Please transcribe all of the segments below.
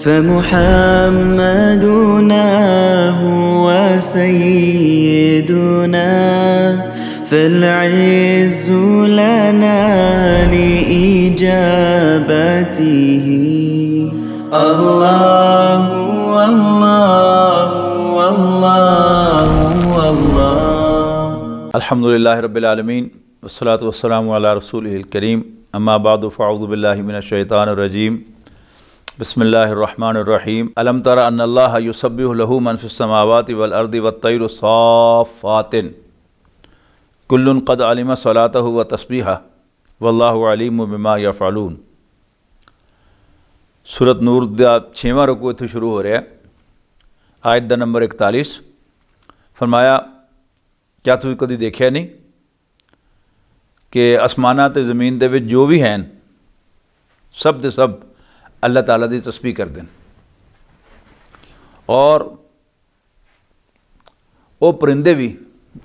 فمحمدنا هو سيدنا فالعز لنا لإجابته الله والله والله والله अल्हम्दुलिल्लाहि रब्बिल आलमीन वस्सलातु वस्सलामु अला रसूलिहिल करीम अम्मा बादु फ़अऊज़ु बिल्लाहि मिनश शैतानिर रजीम बिस्मिल्लाहिर रहमानिर रहीम अलम तरा अन्नल्लाहा युसब्बिहु लहू मन फ़िस समावाति वल अर्दि वत्तैरु साफ़्फ़ातिन कुल्लुन क़द अलिमा सलातहु व तस्बीहा वल्लाहु अलीमुम बिमा यफ़अलून। सूरत नूर दा 6वां रुकू इत्थों शुरू हो रहा है। आयत दा नंबर 41। फरमाया क्या तुसीं कदी देखिया नहीं कि आसमानां ते ज़मीन दे विच जो भी हैं सब दे सब अल्लाह ताला दी तस्बीह करदे न और वो परिंदे भी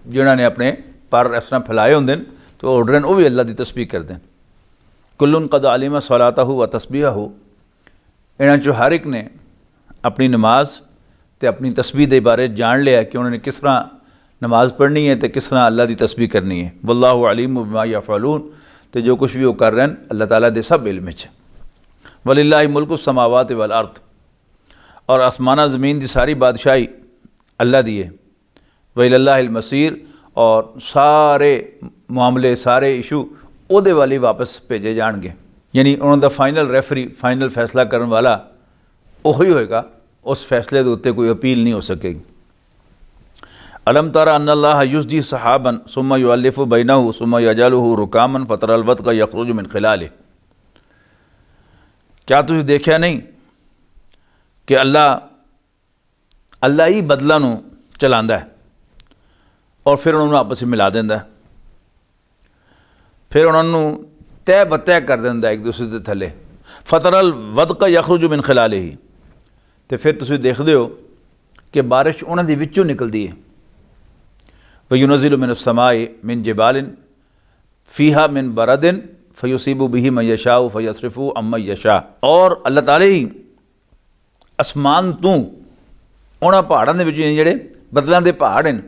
जिन्होंने अपने पर इस तरह फैलाए होंदे न तो उड़न वो भी अल्लाह की तस्बीह करते हैं। कुल्लुन कद आलिमा सलातहु व तस्बीहहु इन्हां चों हर एक ने अपनी नमाज ते अपनी तस्बीह दे बारे जान लिया कि उन्होंने किस तरह नमाज पढ़नी है तो किस तरह अल्लाह की तस्बीह करनी है। वल्लाहु अलीमुम बिमा यफ़अलून तो जो कुछ भी वो कर रहे हैं अल्लाह ताला दे सब इल्म विच। वलिल्लाहि मुल्कु समावाति वल अर्द और आसमाना ज़मीन की सारी बादशाही अल्लाह दी है। व इलल्लाहिल मसीर और सारे मामले सारे इशू उहदे वाली वापस भेजे जाएंगे, यानी उन्होंने फाइनल रेफरी फाइनल फैसला करने वाला वही होएगा, उस फैसले के उत्ते कोई अपील नहीं हो सकेगी। अलम तरा अन्नल्लाह युज़्जी सहाबन सुम्मा युअल्लिफु बैनहु सुम्मा यजअलुहु रुकामन फतरल वदक़ यख़रुजु मिन खिलालिहि। क्या तुसीं देखिया नहीं कि अल्लाह ही बदला नूं चलांदा है और फिर उन्होंने आपस में मिला देंदा है, फिर उन्होंने तय बतय कर देंदा एक दूसरे के थले। फतरल वदक़ यख़रुजु मिन खिलालिहि तो फिर तुसीं देखदे हो कि बारिश उन्हां दे विचों निकलदी है। वयुनज़्ज़िलु मिनस समाई मिन जिबालिन फ़ीहा मिन बरदिन फ़युसीबु बिही मन यशाउ फ़यस्रिफ़ु अम्मन यशा। और अल्लाह ताला ही आसमान तों उन्हां पहाड़ां दे विच जिहड़े बदलां दे पहाड़ हैं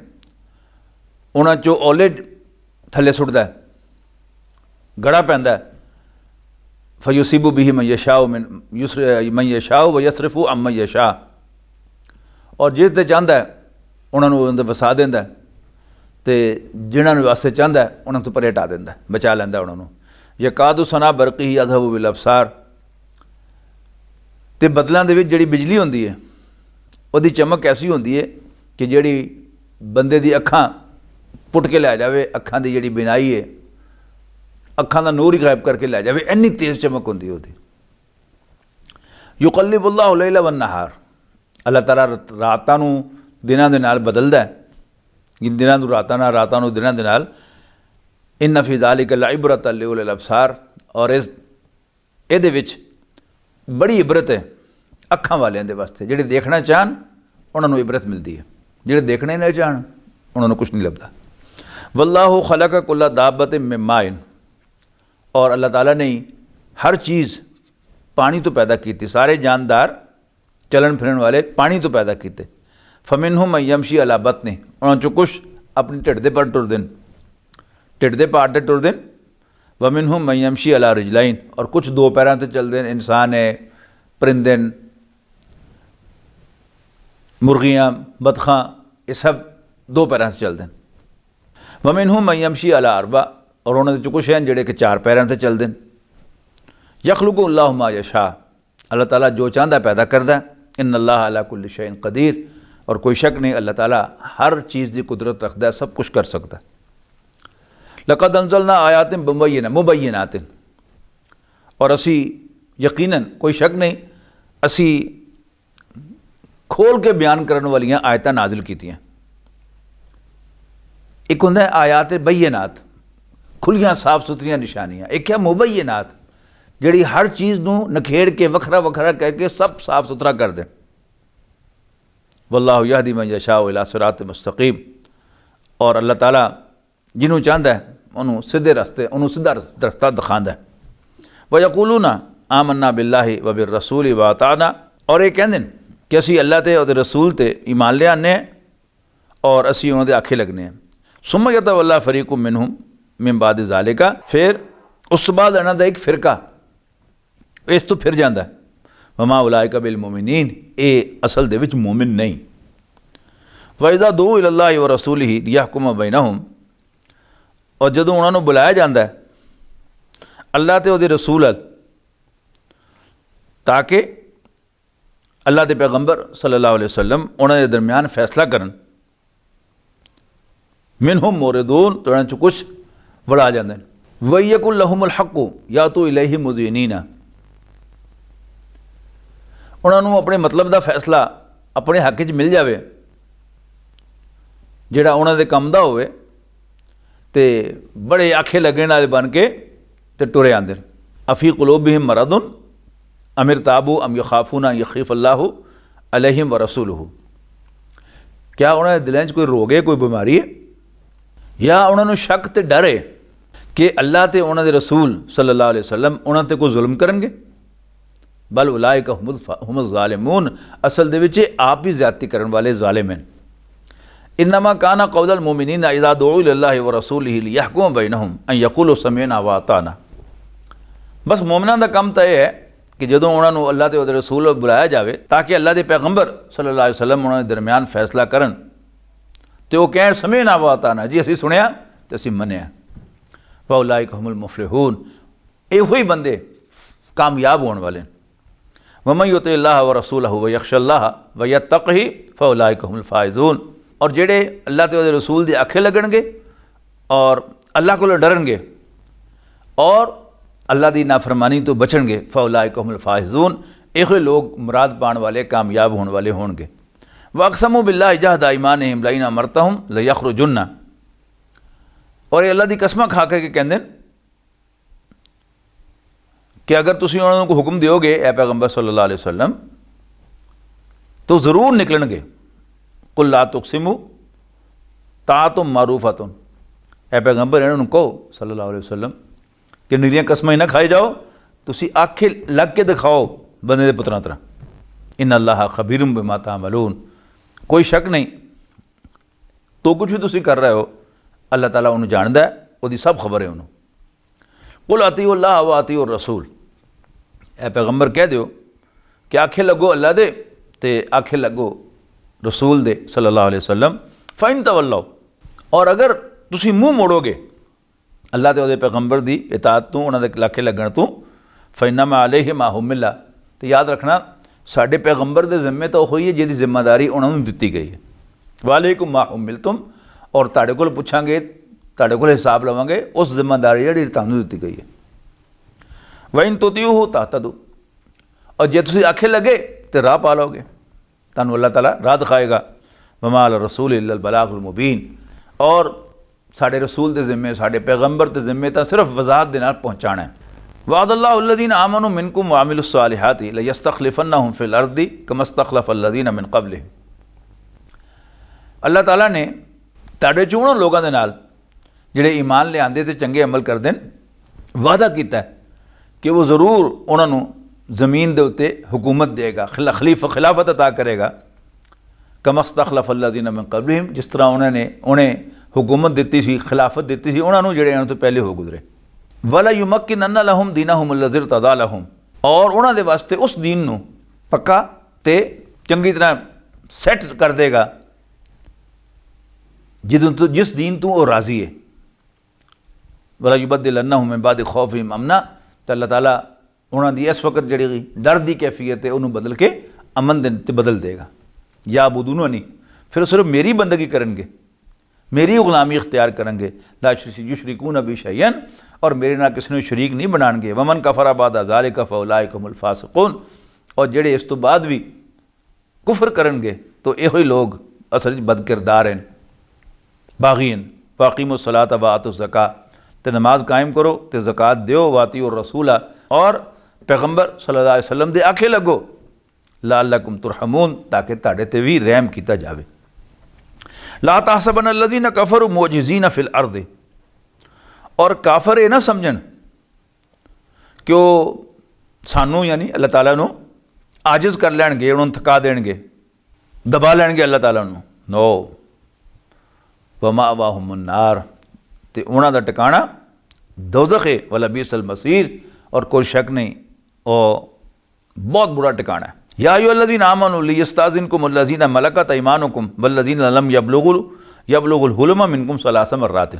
उन्हां चों ओले थले सुट्टदा है, गड़ा पैंदा है। फ़युसीबु बिही मन यशाउ मन यशाउ वयस्रिफ़ु अम्मन यशा और जिस ते चाहता है उन्होंने अंदर वसा देंदा है तो जिन्होंने वास्ते चाहता है उन्होंने तो परे हटा देंदा, बचा लैंदा उन्होंने। यकादु सना बरक़ी अज़हबु बिल अबसार तो बदलों के जिहड़ी बिजली होंदी है उसकी चमक ऐसी होंदी है कि जिहड़ी बंदे दी अखां पुट के लै जाए, अखां की जिहड़ी बिनाई है अखां का नूर ही गायब करके लै जाए, इन्नी तेज़ चमक होंदी है उसदी। युक़ल्लिबुल्लाहु लैला वन नहार अल्लाह ताला रातां नूं दिनां दे नाल बदलदा है, दिनां नूं रातां नाल रातां नूं दिनां दे नाल। इन्ना फ़ी ज़ालिका लइबरतन लिउलिल अबसार और इहदे विच बड़ी इबरत है अखां वालियां दे वास्ते, जिहड़े देखना चाहन उन्होंने इबरत मिलती है, जिहड़े देखना ही नहीं चाहन उन्होंने कुछ नहीं लभदा। वल्लाहु खलक़ कुल्ला दाब्बतिन मिन माइन और अल्लाह ताला ने हर चीज़ पानी तो पैदा की, सारे जानदार चलन फिरन वाले पानी तो पैदा किए। फमिनहुम मन यमशी अला बतनि उन्होंने चो कुछ अपने ढिड दे पर टुरदे न, ढिड दे पार ते टुरदे न। वमिनहुम मन यमशी अला रिजलैन और कुछ दो पैरों ते चलते हैं, इंसान है, परिंदे न, मुर्गियाँ, बतखां, ये सब दो पैरों से चलते हैं। वमिनहुम मन यमशी अला अरबा और उन्होंने चो कुछ हैं जिहड़े कि चार पैरों से चलते हैं। यखलुकु अल्लाहु मा यशा अल्लाह ताला जो चाहता पैदा करता है। इन्नल्लाह अला कुल्लि शैइन कदीर और कोई शक नहीं अल्लाह ताला हर चीज़ की कुदरत रखता है, सब कुछ कर सकता है। लक़द अंज़लना आयातिन मुबय्यिनातिन और असी यकीनन कोई शक नहीं असी खोल के बयान करने वाली आयतां नाजिल कीतियां। एक होंदा है आयात बय्यनात खुलियां साफ सुथरियां निशानियां, एक है मुबय्यनात जिहड़ी हर चीज़ नूं नखेड़ के वखरा वखरा करके सब साफ सुथरा कर दे। वल्लाहु यहदी मन यशाउ इला सिरात मुस्तकीम और अल्लाह ताला जिन्हों चाहता है उन्होंने सीधे रस्ते उन्होंने सीधा रस्ता दिखाता है। व यक़ूलूना आमन्ना बिल्लाहि व बिर रसूल व अताना और ये कहते हैं कि असी अल्लाह ते और रसूल ते ईमान ले आने और असी उन्होंने दे आखे लगने हैं। सुम्मा यतवल्ला फरीकुम मिनहुम मिन बाद ज़ालिका, फिर उस तो बाद इन्हां दा एक फिरका इस तो फिर जाता है। वमा उलाइका बिल मोमिनीन, ये असल दे विच मोमिन नहीं। वइज़ा दू इलल्लाहि व रसूलिही लियहकुम बैनहुम, और जदों उन्होंने बुलाया जाता है अल्लाह ते उहदे रसूल अल, ताकि अल्लाह के पैगंबर सल्लल्लाहु अलैहि वसल्लम उन्होंने दरमियान फैसला करन। मिनहुम मोरदून, तो उन्होंने कुछ वड़ा जाते हैं। वयकुल लहुमुल हक़्क़ु यातू इलैहि मुज़ीनीना, उन्होंने अपने मतलब का फैसला अपने हक च मिल जाए जिहड़ा उन्होंने काम दा होवे, ते बड़े आखे लगने वाले बन के ते टुरे आंदे। अफ़ी क़ुलूबिहिम मरदुन अमिर ताबू अम यखाफूना यखीफ़ अल्लाहु अलैहिम व रसूलुहु, क्या उन्होंने दिलों कोई रोग है, कोई बीमारी है, या उन्होंने शक ते डर है कि अल्लाह ते उन्होंने रसूल सल्लल्लाहु अलैहि वसल्लम उन्होंने कोई जुल्म करेंगे। बल उलाइका हुमुज़ ज़ालिमून, असल दे विच आप ही ज़्यादती करने वाले ज़ालिम हैं। इन्नमा काना क़ौलुल मुमिनीना इज़ा दुऊ इलल्लाहि व रसूलिही लियहकुम बैनहुम अन यक़ूलू समिअना व अताना, बस मोमिनां दा काम तो यह है कि जदों उन्होंने अल्लाह ते उहदे रसूल बुलाया जाए ताकि अल्लाह के पैगंबर सल्लल्लाहु अलैहि वसल्लम उन्होंने दरमियान फैसला करन, तो वह कहण समिअना व अताना, जी असीं सुनिया तो असीं मन्निया। व उलाइका हुमुल मुफ़लिहून, इहो ही बंदे कामयाब होने वाले। वमन युतिल्लाह व रसूलहु व यख़शल्लाह व यत्तक़ी फ़उलाइका हुमुल फ़ाइज़ून, और जेड़े अल्लाह ते उहदे रसूल दे आखे लगणगे और अल्लाह को डरनगे और अल्लाह की नाफरमानी तो बचणगे, फ़उलाइका हुमुल फ़ाइज़ून, इहो लोग मुराद पाने वाले कामयाब होने वाले होणगे। व अक़समू बिल्लाहि जहदा ईमानिहिम लइन अमरतहुम लयख़रुजुन्ना, और अल्लाह की कसम खा के कहते हैं कि अगर तुसीं उन्होंने को हुक्म दोगे ए पैगंबर सल्लल्लाहु अलैहि वसल्लम, तो ज़रूर निकलणगे। कुल ला तुक़सिमू ताअतुम मारूफ़तुन, ए पैगंबर इन्होंने कहो सल्लल्लाहु अलैहि वसल्लम कि निरीआं कसमां ना खाई जाओ, तुसीं आखे लग के दिखाओ बंदे दे पुत्रां तरह। इन्ना अल्लाह खबीरुम बिमा तामलून, कोई शक नहीं तो कुछ भी तुसीं कर रहे हो अल्लाह ताला उन्हें जानदा है, उसकी सब खबर है उन्होंने। कुल अतीउल्लाह व अतीउर रसूल, ए पैगंबर कह दो कि आखे लगो अल्लाह दे ते आखे लगो रसूल दे सल्लल्लाहु अलैहि वसल्लम। फ़इन तवल्लौ, और अगर तुसीं मुँह मोड़ोगे अल्लाह ते उहदे पैगंबर दी इताअत तू, उन्हां दे आखे लगण तू, फ़इन्नमा अलैहि मा हुमिला, तो याद रखना साडे पैगंबर दे जिम्मे तो होई है जिहदी जिम्मेदारी उन्होंने दित्ती गई है। वालेकुम मा हुमिलतुम, और तुहाडे कोल पुछांगे, तुहाडे कोल हिसाब लवांगे उस जिम्मेदारी जिहड़ी तुहानूं दित्ती गई है। वइन तुतीऊहु तहतदू, और जे तुसीं आखे लगे तो राह पा लोगे, तुहानूं अल्लाह ताला राह दिखाएगा। वमा अला रसूल इल्लल बलागुल मुबीन, और साडे रसूल के जिम्मे साडे पैगंबर के जिम्मे तो सिर्फ वजाहत दे नाल पहुँचाना है। वादल्लाहु अल्लज़ीना आमनू मिनकुम व अमिलुस सालिहाति लयस्तखलिफन्नहुम फिल अर्दि कमा इस्तखलफल लज़ीना मिन क़ब्लिहिम, अल्लाह ताला ने तुहाडे चों उन्हां लोगों के नाल जिहड़े ईमान ले आंदे ते चंगे अमल करदे न वादा कीता है कि वो ज़रूर उन्होंने ज़मीन के उत्ते हुकूमत देगा, खिलाफत अता करेगा। कमस्तखलफल लज़ीना मिन क़ब्लिहिम, जिस तरह उन्हें हुकूमत दी सी, खिलाफत दी सी उन्होंने जिहड़े उन्हां तो पहले हो गुजरे। वला युमक्किनन्ना लहुम दीनहुम अल्लज़ी इर्तदा लहुम, और उन्हां दे वास्ते उस दीन नूं पक्का ते चंगी तरह सैट कर देगा जिस दीन तू वो राज़ी है। वला युबद्दिलन्नहुम मिन बादि खौफिहिम अमना, तो अल्लाह ताला उन्हां दी इस वक्त जिहड़ी डर की कैफियत है उन्होंने बदल के अमन दे बदल देगा। या बुदूननी, फिर सिर्फ मेरी बंदगी करेंगे, मेरी गुलामी इख्तियार करेंगे। ला युशरिकून बि शैअन, और मेरे नाल किसी ने शरीक नहीं बनाएंगे। वमन कफरा बाद ज़ालिका फ़उलाइका हुमुल फ़ासिक़ून, और जेड़े इस तो बाद भी कुफर करेंगे तो यो ही लोग असल बद किरदार हैं, बाग़ीन। वाक़ीमुस सलात व आतुज़ ज़का, तो नमाज कायम करो तो ज़कात दो। वातिउर रसूला, और पैगंबर सल्लल्लाहु अलैहि वसल्लम दे आखे लगो। लअल्लकुम तुरहमून, ताकि तुहाडे ते भी रहम किया जाए। ला तहसबन अल्लज़ीना कफ़रू मुअजिज़ीन फ़िल अर्द, और काफर ये ना समझन कि वो सानू यानी अल्लाह ताला नू आजिज़ कर लैणगे, उन्होंने थका देणगे, दबा लैणगे अल्लाह ताला नूं। नो, वमावाहुम नार, तो उन्हों का टिकाणा दोज़ख है, वला बीसल मसीर, और कोई शक नहीं और बहुत बुरा टिकाणा है। या अय्युहल्लज़ीना आमनू लियस्ताज़िनकुम अल्लज़ीना मलकत अयमानुकुम वल्लज़ीना लम यबलुगुल हुलम मिनकुम सलासा मर्रात।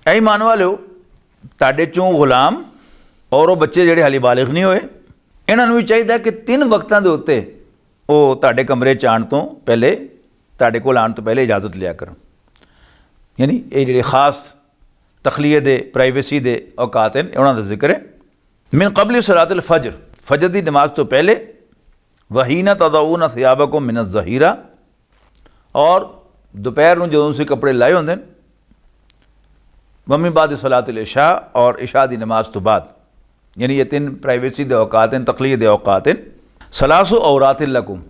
ऐ ईमान वालिओ, तुहाडे चों गुलाम और वो बच्चे जिहड़े हाली बालिग नहीं होए, इन्हां भी चाहिए कि 3 वक्तां दे उत्ते वो तुहाडे कमरे च आउण तो पहले, तुहाडे कोल आउण तो पहले इजाज़त लिया करन। यानी ये जिहड़े खास तखलीए दे प्राइवेसी दे औकात हैं, उन्हां दा जिक्र है। मिन क़ब्ल सलातिल फ़ज्र, फजर की नमाज तो पहले, वहीना तदऊना सियाबकुम मिन ज़हीरा, और दोपहर में जो तुसीं कपड़े लाए होंदे, वमिन बाद सलातिल इशा, और इशा की नमाज तो बाद। यानी ये 3 प्राइवेसी दे औकात हैं, तखलीए दे औकात हैं। सलासु औरातिल लकुम,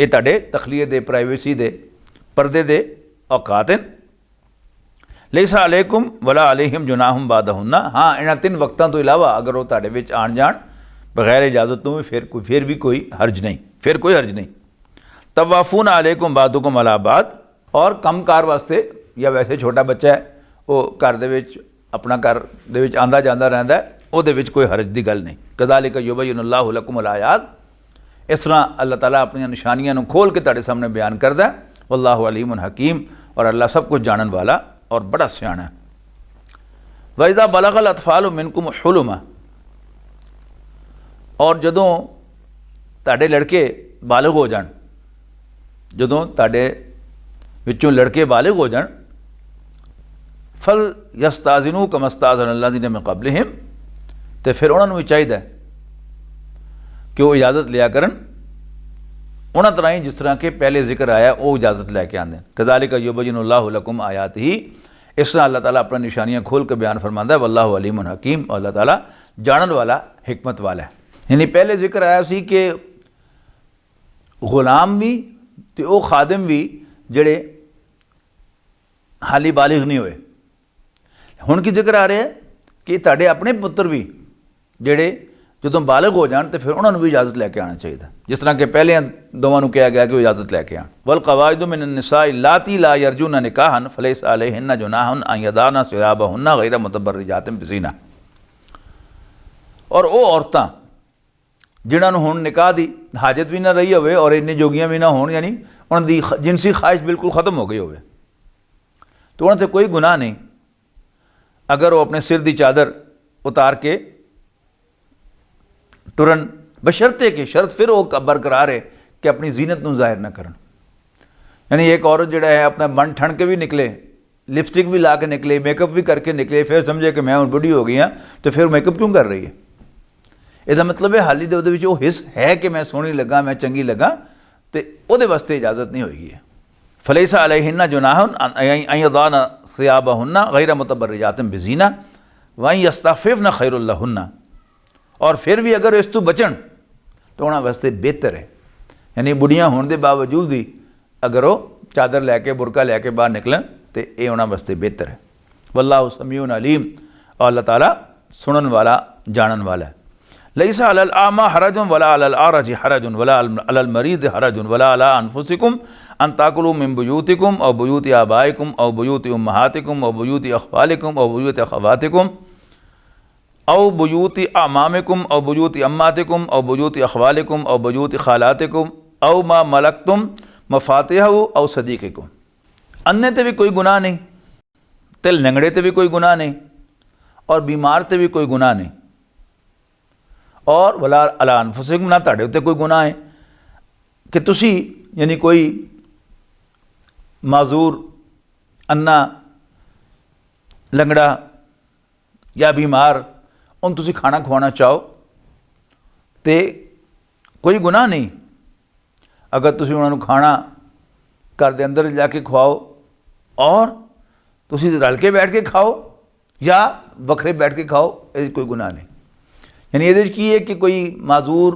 ये तुहाडे तखलीए दे प्राइवेसी दे पर्दे दे औकात हैं। लैसा अलैकुम वला अलैहिम जुनाहुम बादहुन्ना, हाँ इन्हां 3 वक्तां तो इलावा अगर वो तुहाडे विच आण जाण बगैर इजाज़त तो फिर भी कोई हर्ज नहीं, फिर कोई हर्ज नहीं। तवाफ़ून अलैकुम बादुकुम अला बाद, और कम कार वास्ते या वैसे छोटा बच्चा है वो घर दे विच अपना घर दे विच आंदा जांदा रहिंदा है, उहदे विच कोई हर्ज की गल नहीं। कज़ालिका युबय्यिनुल्लाहु लकुमुल आयात, इस तरह अल्लाह ताला अपनी निशानियां नूं खोल के तुहाडे सामने बयान करदा है। वल्लाहु अलीमुन हकीम, और अल्लाह सब कुछ जानन वाला और बड़ा सियाणा है। वइज़ा बलगल अतफ़ालु मिनकुम हुलुमा, और जदों तुहाडे लड़के बालिग हो जाण, जदों तुहाडे विचों लड़के बालिग हो जाण, फल यस्ताज़िनू कमस्ताज़न अल्लज़ीना मिन क़ब्लिहिम, तो फिर उन्होंने भी चाहिए कि वो इजाज़त लिया करन उन्होंने तरह ही जिस तरह के पहले जिक्र आया वो इजाज़त लैके आते। कज़ालिका युबय्यिनुल्लाहु लकुम आयातिही, इस तरह अल्लाह ताला अपनी निशानियाँ खोल के बयान फरमाता है। वल्लाहु अलीमुन हकीम, और अल्लाह ताला जानन वाला हिकमत वाला है। यानी पहले जिक्र आया सी कि गुलाम भी तो वो खादिम भी जड़े हाली बालिग नहीं हुए, हुण की जिक्र आ रहा है कि तुहाडे अपने पुत्र भी जड़े जो बालिग हो जान तो फिर उन्होंने भी इजाज़त लैके आना चाहिए, जिस तरह के पहले दोवां नूं कहा गया कि इजाज़त लैके आन। वल क़वाइदु मिनन निसाइ लाती ला यरजुना निकाहन फलैसा अलैहिन्ना जुनाहुन अन यदाना सियाबहुन्ना गैर मुतबर्रिजातिन बिज़ीना, और वो औरतां जिन्होंने हुण निकाह की हाजत भी ना रही होवे और इन्नी जोगियां भी ना होण, यानी उन्होंने जिनसी ख्वाहिश बिल्कुल ख़त्म हो गई होवे, तो उन्होंने कोई गुनाह नहीं अगर वो अपने सिर की चादर उतार के तुरन, बशर्ते कि शर्त फिर वो बरकरार है कि अपनी जीनत नूं जाहिर ना करन। यानी एक औरत जिहड़ा है अपना मन ठण के भी निकले, लिपस्टिक भी ला के निकले, मेकअप भी करके निकले, फिर समझे कि मैं हुण बुढ़ी हो गई हाँ, तो फिर मेकअप क्यों कर रही है? इसका मतलब है हाली दे उहदे विच वो हिस है कि मैं सोहनी लगा, मैं चंगी लगा, तो उहदे वास्ते इजाज़त नहीं होएगी। फलैसा अलैहिन्ना जुनाहुन अन यदाना सियाबहुन्ना गैर मुतबर्रिजातिन बिज़ीना व यस्तअफ़िफ़्ना खैरुल लहुन्ना, और फिर भी अगर इस तो बचन तो उन्होंने वास्ते बेहतर है। यानी बुढ़ियां होने के बावजूद ही अगर वो चादर लैके बुरका लैके बाहर निकलन तो ये उन्होंने वास्ते बेहतर है। वल्लाहु समीउन अलीम, और अल्लाह ताला सुनन वाला जानन वाला है। लैसा अलल आमा हरजुन वला अलल आरज हरजुन वला अलल मरीज़ हरजुन वला अला अनफुसिकुम अन ताकुलू मिन बुयूतिकुम और बुयूति आबाइकुम और बुयूति उम्महातिकुम और बुयूति अख़वालिकुम और बुयूति अख़वातिकुम औ बुयूति अमामिकुम औ बुयूति अम्मातिकुम औ बुयूति अख़वालिकुम औ बुयूति खालातिकुम औ मा मलकतुम मफातिहु औ सदीक़िकुम। अन्य ते भी कोई गुनाह नहीं, तिल लंगड़े ते भी कोई गुनाह नहीं, और बीमार ते भी कोई गुनाह नहीं, और वला अला अनफुसिकुम, ना तुहाडे उत्ते कोई गुनाह है कि तुसी यानी कोई माजूर, अन्ना, लंगड़ा या बीमार उन तुसी खाना खवाना चाहो तो कोई गुनाह नहीं। अगर तुसी उन्होंने खाना घर के अंदर जाके खवाओ और तुसी रल के बैठ के खाओ या वखरे बैठ के खाओ, ये कोई गुनाह नहीं। यानी ये की है कि कोई माजूर,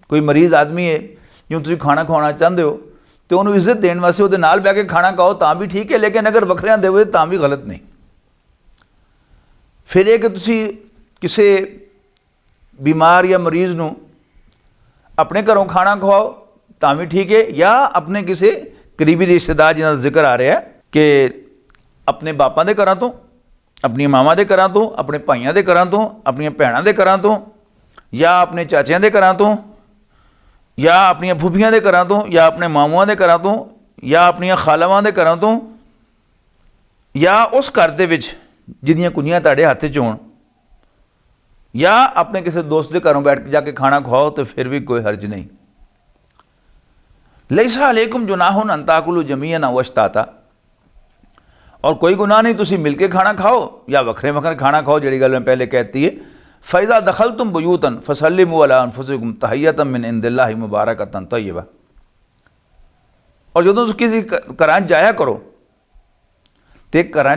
कोई मरीज़ आदमी है जो तुसी खाना खवाना चाहते हो तो उन्होंने इज्जत देने वास्ते उहदे नाल बैठ के खाना खाओ तां भी ठीक है, लेकिन अगर वखरियां देवो तां भी गलत नहीं। फिर यह कि तुसी किसी बीमार या मरीज़ नूं अपने घरों खाना खवाओ तां भी ठीक है, या अपने किसी करीबी रिश्तेदार जिन्हां दा जिक्र आ रहा है कि अपने बापां दे घरां तो, अपनी मावां दे घरां तो, अपने भाइयों के घरां तो, अपन भैणां दे घरां तो, या अपने चाचियां दे घरां तो, या अपन फूफियां दे घरां तो, या अपने मामूआं दे घरां तो, या अपन खालावां दे घरां तो, या उस घर दे विच जिहदियां कुड़ियां तुहाडे हत्थ च होण, या अपने किसी दोस्त के घरों बैठ के जाके खाना खाओ तो फिर भी कोई हर्ज नहीं। लैसा अलैकुम जुनाहुन अन ताकुलू जमीअन अव अश्ताता, और कोई गुनाह नहीं तुसी मिल के खाना खाओ या वखरे वखरे खाना खाओ, जिहड़ी गल मैं पहले कहती है। फ़ैज़ा दखलतुम बुयूतन फसल्लिमू अला अनफुसिकुम तहियतम मिन इंदिल्लाहि मुबारकतन तय्यबा, और जो तुम किसी घर जाया करो तो घर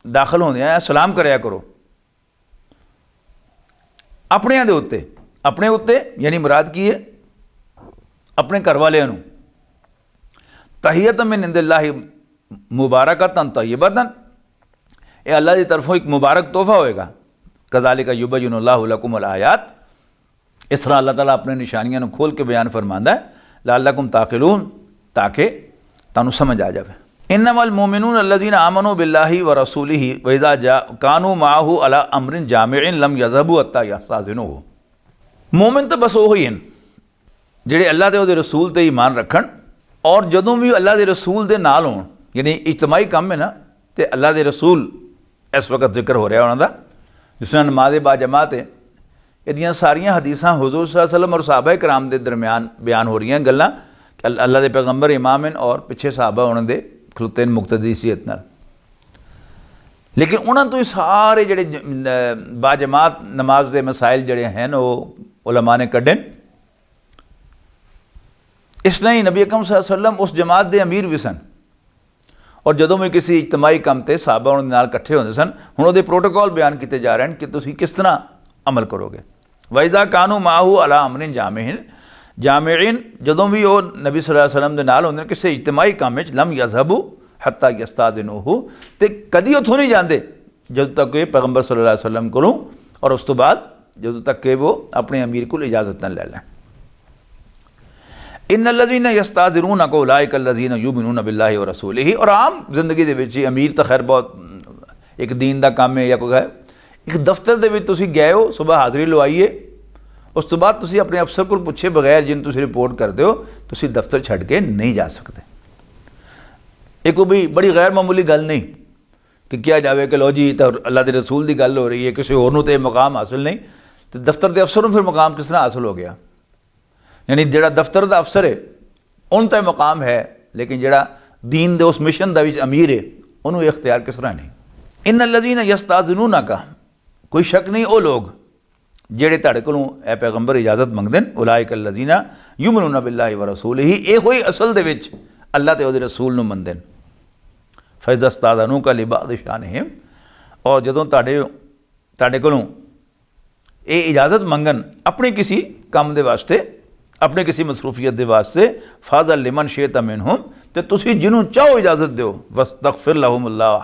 दाखिल होंदे सलाम कराया करो अपने दे उत्ते, अपने उत्ते यानी मुराद की है अपने घर वालियां नूं। तहियतम मिन इंदिल्लाहि मुबारकतन तय्यबतन, ये अल्लाह की तरफों एक मुबारक तोहफा होएगा। कज़ालिका युबय्यिनुल्लाहु लकुमुल आयात, इस तरह अल्लाह ताला अपने निशानियां नूं खोल के बयान फरमांदा है, लअल्लकुम ताक़िलून, ताकि तुहानूं समझ आ जाए। इन्नमल मोमिनून अल्लज़ीना आमनू बिल्लाहि व रसूलिहि व इज़ा कानू माअहू अला अमरिन जामिइन लम यज़हबू हत्ता यस्ताज़िनूहु। मोमिन तो बस वही हैं जिहड़े अल्लाह ते उहदे रसूल ते ईमान रखण, और जदों भी अल्लाह के रसूल दे नाल होण, यानी इज्तमाही काम है ना, तो अल्लाह के रसूल इस वक्त जिक्र हो रहा उन्होंने, जिस तरह नमाज़ बाजमात है, यदियाँ सारियाँ हदीसां हुज़ूर सल्लल्लाहु अलैहि वसल्लम और सहाबा कराम के दरम्यान बयान हो रही हैं गल्लां, अल्लाह के पैगंबर इमाम हैं और पिछे सहाबा उन्होंने खलोते मुक्तदी सीयत नाल। लेकिन उन्होंने तो सारे जिहड़े बाजमात नमाज के मसाइल जिहड़े हैं वो उलमा ने कढ़े। इसलिए नबी अकरम सल्लल्लाहु अलैहि वसल्लम उस जमात के अमीर भी सन, और जदों भी किसी इज्तमाही काम से साहबा उन्होंने नाल इकट्ठे होंदे सन, हुण उहदे प्रोटोकॉल बयान किए जा रहे हैं कि तुसीं किस तरह अमल करोगे। वइज़ा कानू माहू अला अमरिन जामिइन, जदों भी वो नबी सल्लल्लाहु अलैहि वसल्लम दे नाल होंदे किसी इज्तमाही काम में लम यज़हबू हत्ता यस्ताज़िनूहु, ते कदी उत्थों नहीं जाते जदों तक ये पैगंबर सल्लल्लाहु अलैहि वसल्लम कोलों, और उस तो बाद जदों तक कि वो अपने अमीर को इजाज़त न ले लें। इन्नल्लज़ीना यस्ताज़िनूनका उलाइकल्लज़ीना युमिनूना बिल्लाहि व रसूलिहि, और आम जिंदगी दे विच अमीर तो खैर बहुत एक दीन का काम है, या कोई है एक दफ्तर दे विच तुसीं गए हो, सुबह हाज़री लवाइए, उस तो बाद तुसीं अपने अफसर को पूछे बगैर जिन तुसीं रिपोर्ट करते हो तुसीं दफ्तर छड्ड के नहीं जा सकते। ये कोई भी बड़ी गैर मामूली गल नहीं कि क्या जाए कि लो जी तो अल्लाह के रसूल की गल हो रही है, किसी होर नूं ते मकाम हासिल नहीं, तो दफ्तर के अफसर नूं फिर मकाम किस तरह हासिल हो गया। यानी जिहड़ा दफ्तर का अफसर है उन तो मकाम है, लेकिन जिहड़ा दीन दे उस मिशन का विच अमीर है उन्होंने इख्तियार किस तरह नहीं। इन्नल्लज़ीना यस्ताज़िनूनका, कोई शक नहीं वो लोग जिहड़े तुहाडे कोलों ए पैगंबर इजाज़त मंगदे ने, उलाइकल्लज़ीना युमिनूना बिल्लाहि व रसूलिहि, ये कोई असल दे विच अल्लाह ते उहदे रसूल नूं मनदे ने। फ़इज़ा इस्ताज़नूका लिबाअज़ि शानिहिम, और जदों तुहाडे कोलों ये इजाज़त मंगन अपने किसी काम दे वास्ते, अपने किसी मसरूफियत के वास्ते, फ़ाज़ल लिमन शिअता मिनहुम, तो तुसी जिन्हों चाहो इजाज़त दो, वस्तग़फिर लहुमुल्लाह,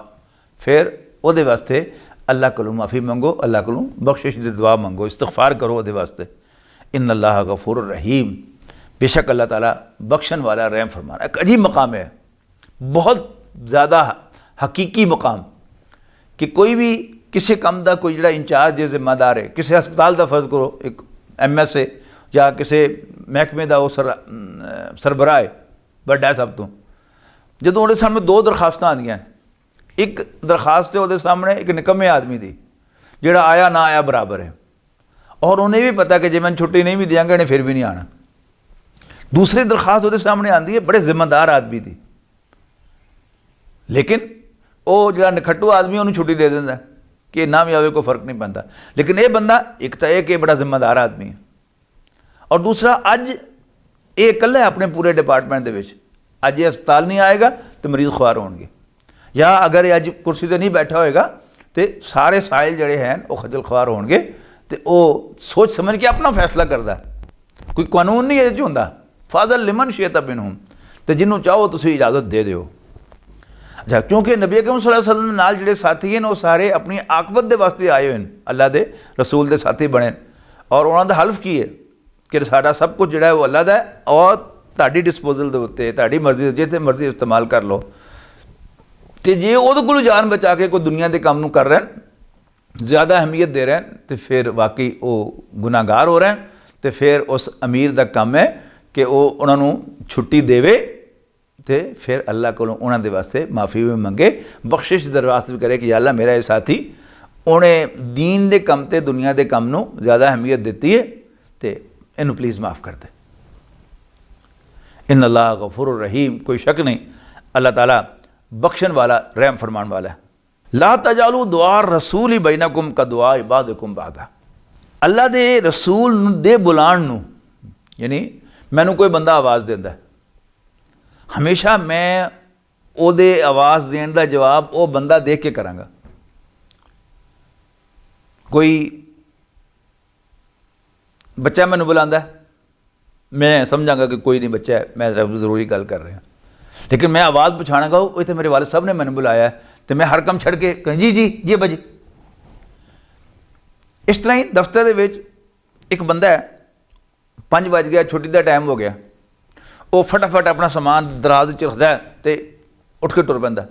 फिर उहदे वास्ते अल्लाह कोलों माफ़ी मंगो, अल्लाह कोलों बख्शिश दी दुआ मंगो, इस्तग़फ़ार करो उहदे वास्ते। इन्नल्लाह गफ़ूरुर रहीम, बेशक अल्लाह ताला बख्शण वाला रहम फरमाना। एक अजीब मकाम है, बहुत ज़्यादा हकीकी मकाम, कि कोई भी किसी काम का कोई जिहड़ा इंचार्ज है, जिम्मेदार है, किसी हस्पताल का फर्ज करो एक MS है, या किसी महकमे का वो सरबराह है, बड़ा है सब तो, जो उहदे सामने दो दरखास्तां आंदियां, एक दरखास्त है उहदे सामने एक निकम्मे आदमी की जिहड़ा आया ना आया बराबर है, और उन्हें भी पता कि जे मैं छुट्टी नहीं भी देंगे इन्हें फिर भी नहीं आना। दूसरी दरखास्त उहदे सामने आती है बड़े जिम्मेदार आदमी की, लेकिन वो जो नखट्टू आदमी उन्होंने छुट्टी दे देंदा कि ना भी आवे कोई फर्क नहीं पैंदा। लेकिन ये बंदा एक तो यह कि बड़ा जिम्मेदार आदमी है, और दूसरा अज ये इकल्ला है अपने पूरे डिपार्टमेंट के, अज ये अस्पताल नहीं आएगा तो मरीज़ खुआर होंगे, या अगर अज कुर्सी पर नहीं बैठा होएगा तो सारे साइल जड़े हैं वो खजल खुआर होंगे, तो वो सोच समझ के अपना फैसला करता, कोई कानून नहीं ये होंदा। फ़ाज़ल लिमन शिअता मिनहुम, तो जिन्हों चाहो तुसीं इजाज़त दे दो। अच्छा, क्योंकि नबी अकरम सल्लल्लाहु अलैहि वसल्लम नाल जिहड़े साथी हैं वो सारे अपनी आकबत के वास्ते आए हुए हैं, अल्लाह के रसूल के साथी बने, और उन्होंने हल्फ की है कि साडा सब कुछ जिहड़ा वो अल्लाह दा है और तुहाडी डिस्पोजल दे उत्ते तुहाडी मर्जी जिथे मर्जी इस्तेमाल कर लो। तो जे उहदे कोलों जान बचा के कोई दुनिया के काम नूं कर रहे हैं, ज़्यादा अहमियत दे रहे हैं, तो फिर वाकई वो गुनाहगार हो रहे हैं। तो फिर उस अमीर का काम है कि वो उन्होंने छुट्टी देवे तो फिर अल्लाह को उन्होंने वास्ते माफ़ी भी मंगे, बख्शिश दरवास्त भी करे कि या अल्लाह मेरा ये साथी उन्हें दीन के काम ते दुनिया के काम नूं ज़्यादा अहमियत दी है, तो इनू प्लीज़ माफ़ कर दे। इन अल्लाह गफूर रहीम, कोई शक नहीं अल्लाह ताला बख्शण वाला रहम फरमान वाला है। ला तजालू दुआ रसूल ही बैनकुम का दुआ इबादकुम बादा। अल्लाह दे रसूल दे बुलाण नूं, यानी मैनू कोई बंदा आवाज़ देंदा है, हमेशा मैं ओदे आवाज़ देने का जवाब वो बंदा देख के करांगा। कोई बच्चा मैनू बुलांदा है, मैं समझांगा कि कोई नहीं बच्चा है, मैं ज़रूरी गल कर रहा, लेकिन मैं आवाज़ पछाणांगा वो तो मेरे वाले साहब ने मैनू बुलाया है, तो मैं हर काम छड़ के कहीं जी जी जी भाजी। इस तरह ही दफ्तर दे विच एक बंदा है, 5 बज गया, छुट्टी का टाइम हो गया, वो फटाफट अपना समान दराज च रखता है तो उठ के टुर पैंदा।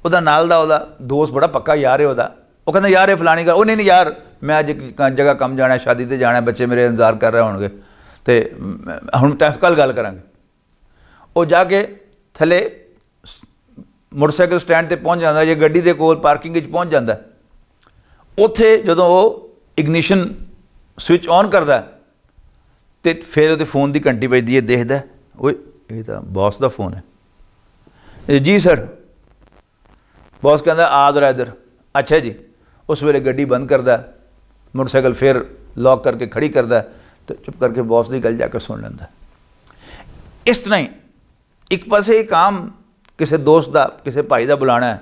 उहदा नाल दा उहदा दोस्त बड़ा पक्का यार है उहदा, वो कहता यार ये फलानी गल, नहीं यार मैं अज एक जगह कम जाना, शादी ते जाना, बच्चे मेरे इंतजार कर रहे होंगे, तो हुण कल गल करांगे। वो जाके थले मोटरसाइकिल स्टैंड पर पहुँच जाता, जे गड्डी के कोल पार्किंग पहुँच जाता, उत्थे जदों वो इग्निशन स्विच ऑन करता तो फिर वो फोन की घंटी बजती है, देखता वो ये तो बॉस का फोन है। जी सर, बॉस कहता आ जरा इधर, अच्छा जी। उस वेले गड्डी बंद करता, मोटरसाइकिल फिर लॉक करके खड़ी करता, तो चुप करके बॉस की गल जाके सुन लेंदा। इस तरह ही एक पासे एक आम किसी दोस्त का किसी भाई का बुलाना है,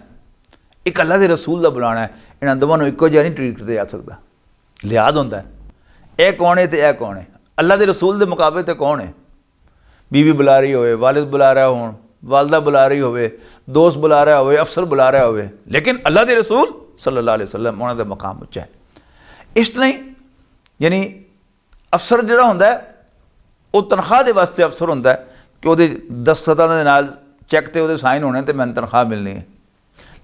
एक अल्लाह के रसूल का बुलाना है, इन्होंने दोवां एको जिहा नहीं ट्रीट किया जा सकता। लिहाज होंदा है, यह कौन है तो यह कौन है, अल्लाह के रसूल के मुकाबले तो कौन है। बीवी बुला रही होवे, वालिद बुला रहा हो, वालदा बुला रही होवे, दोस्त बुला रहा होवे, अफसर बुला रहा होवे, लेकिन अल्लाह के रसूल सल्लल्लाहु अलैहि वसल्लम उन्होंने मकाम उच्चा है। इस तरह ही यानी अफसर जिहड़ा हुंदा है वो तनख्वाह के वास्ते अफसर हुंदा है कि वो दस्तखतां दे नाल चैक ते वो साइन होने तो मैंने तनख्वाह मिलनी है।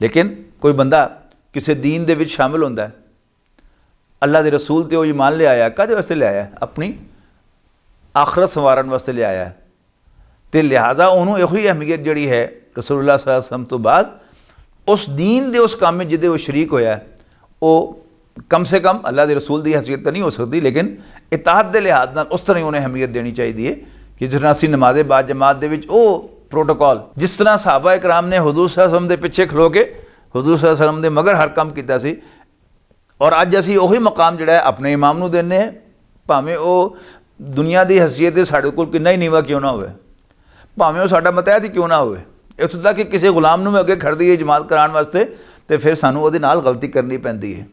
लेकिन कोई बंदा किसी दीन दे विच शामिल होंदा है, अल्लाह के रसूल तो ईमान ले आया, कदे वास्ते ले आया, अपनी आखरत संवारन वास्ते ले आया, तो लिहाजा उन्होंने यही अहमियत जिहड़ी है रसूलुल्लाह सल्लल्लाहु अलैहि वसल्लम तो बाद उस दीन दे उस काम में जिहदे वो शरीक होया, वो कम से कम अल्लाह के रसूल की हैसियत तो नहीं हो सकती, लेकिन इताअत के लिहाज नाल उस तरह ही उन्हें अहमियत देनी चाहिए कि जिस तरह असीं नमाज़े बाद जमात दे विच वो प्रोटोकॉल जिस तरह सहाबा इकराम ने हुजूर सल्लल्लाहु अलैहि वसल्लम के पिछे खलो के हुजूर सल्लल्लाहु अलैहि वसल्लम के मगर हर काम किया सी, और अज असीं उही मकाम जिहड़ा है अपने इमाम नूं दिंदे हैं, भावें वो दुनिया की हैसियत साडे कोल किन्ना ही नीवा क्यों ना होवे, भावें वो साडा मतहत ही क्यों ना होवे, इत्थों तक कि किसी गुलाम नूं अगे खड़ दईए जमात कराने वास्ते, तो फिर सानूं उहदे नाल गलती करनी पैंदी है,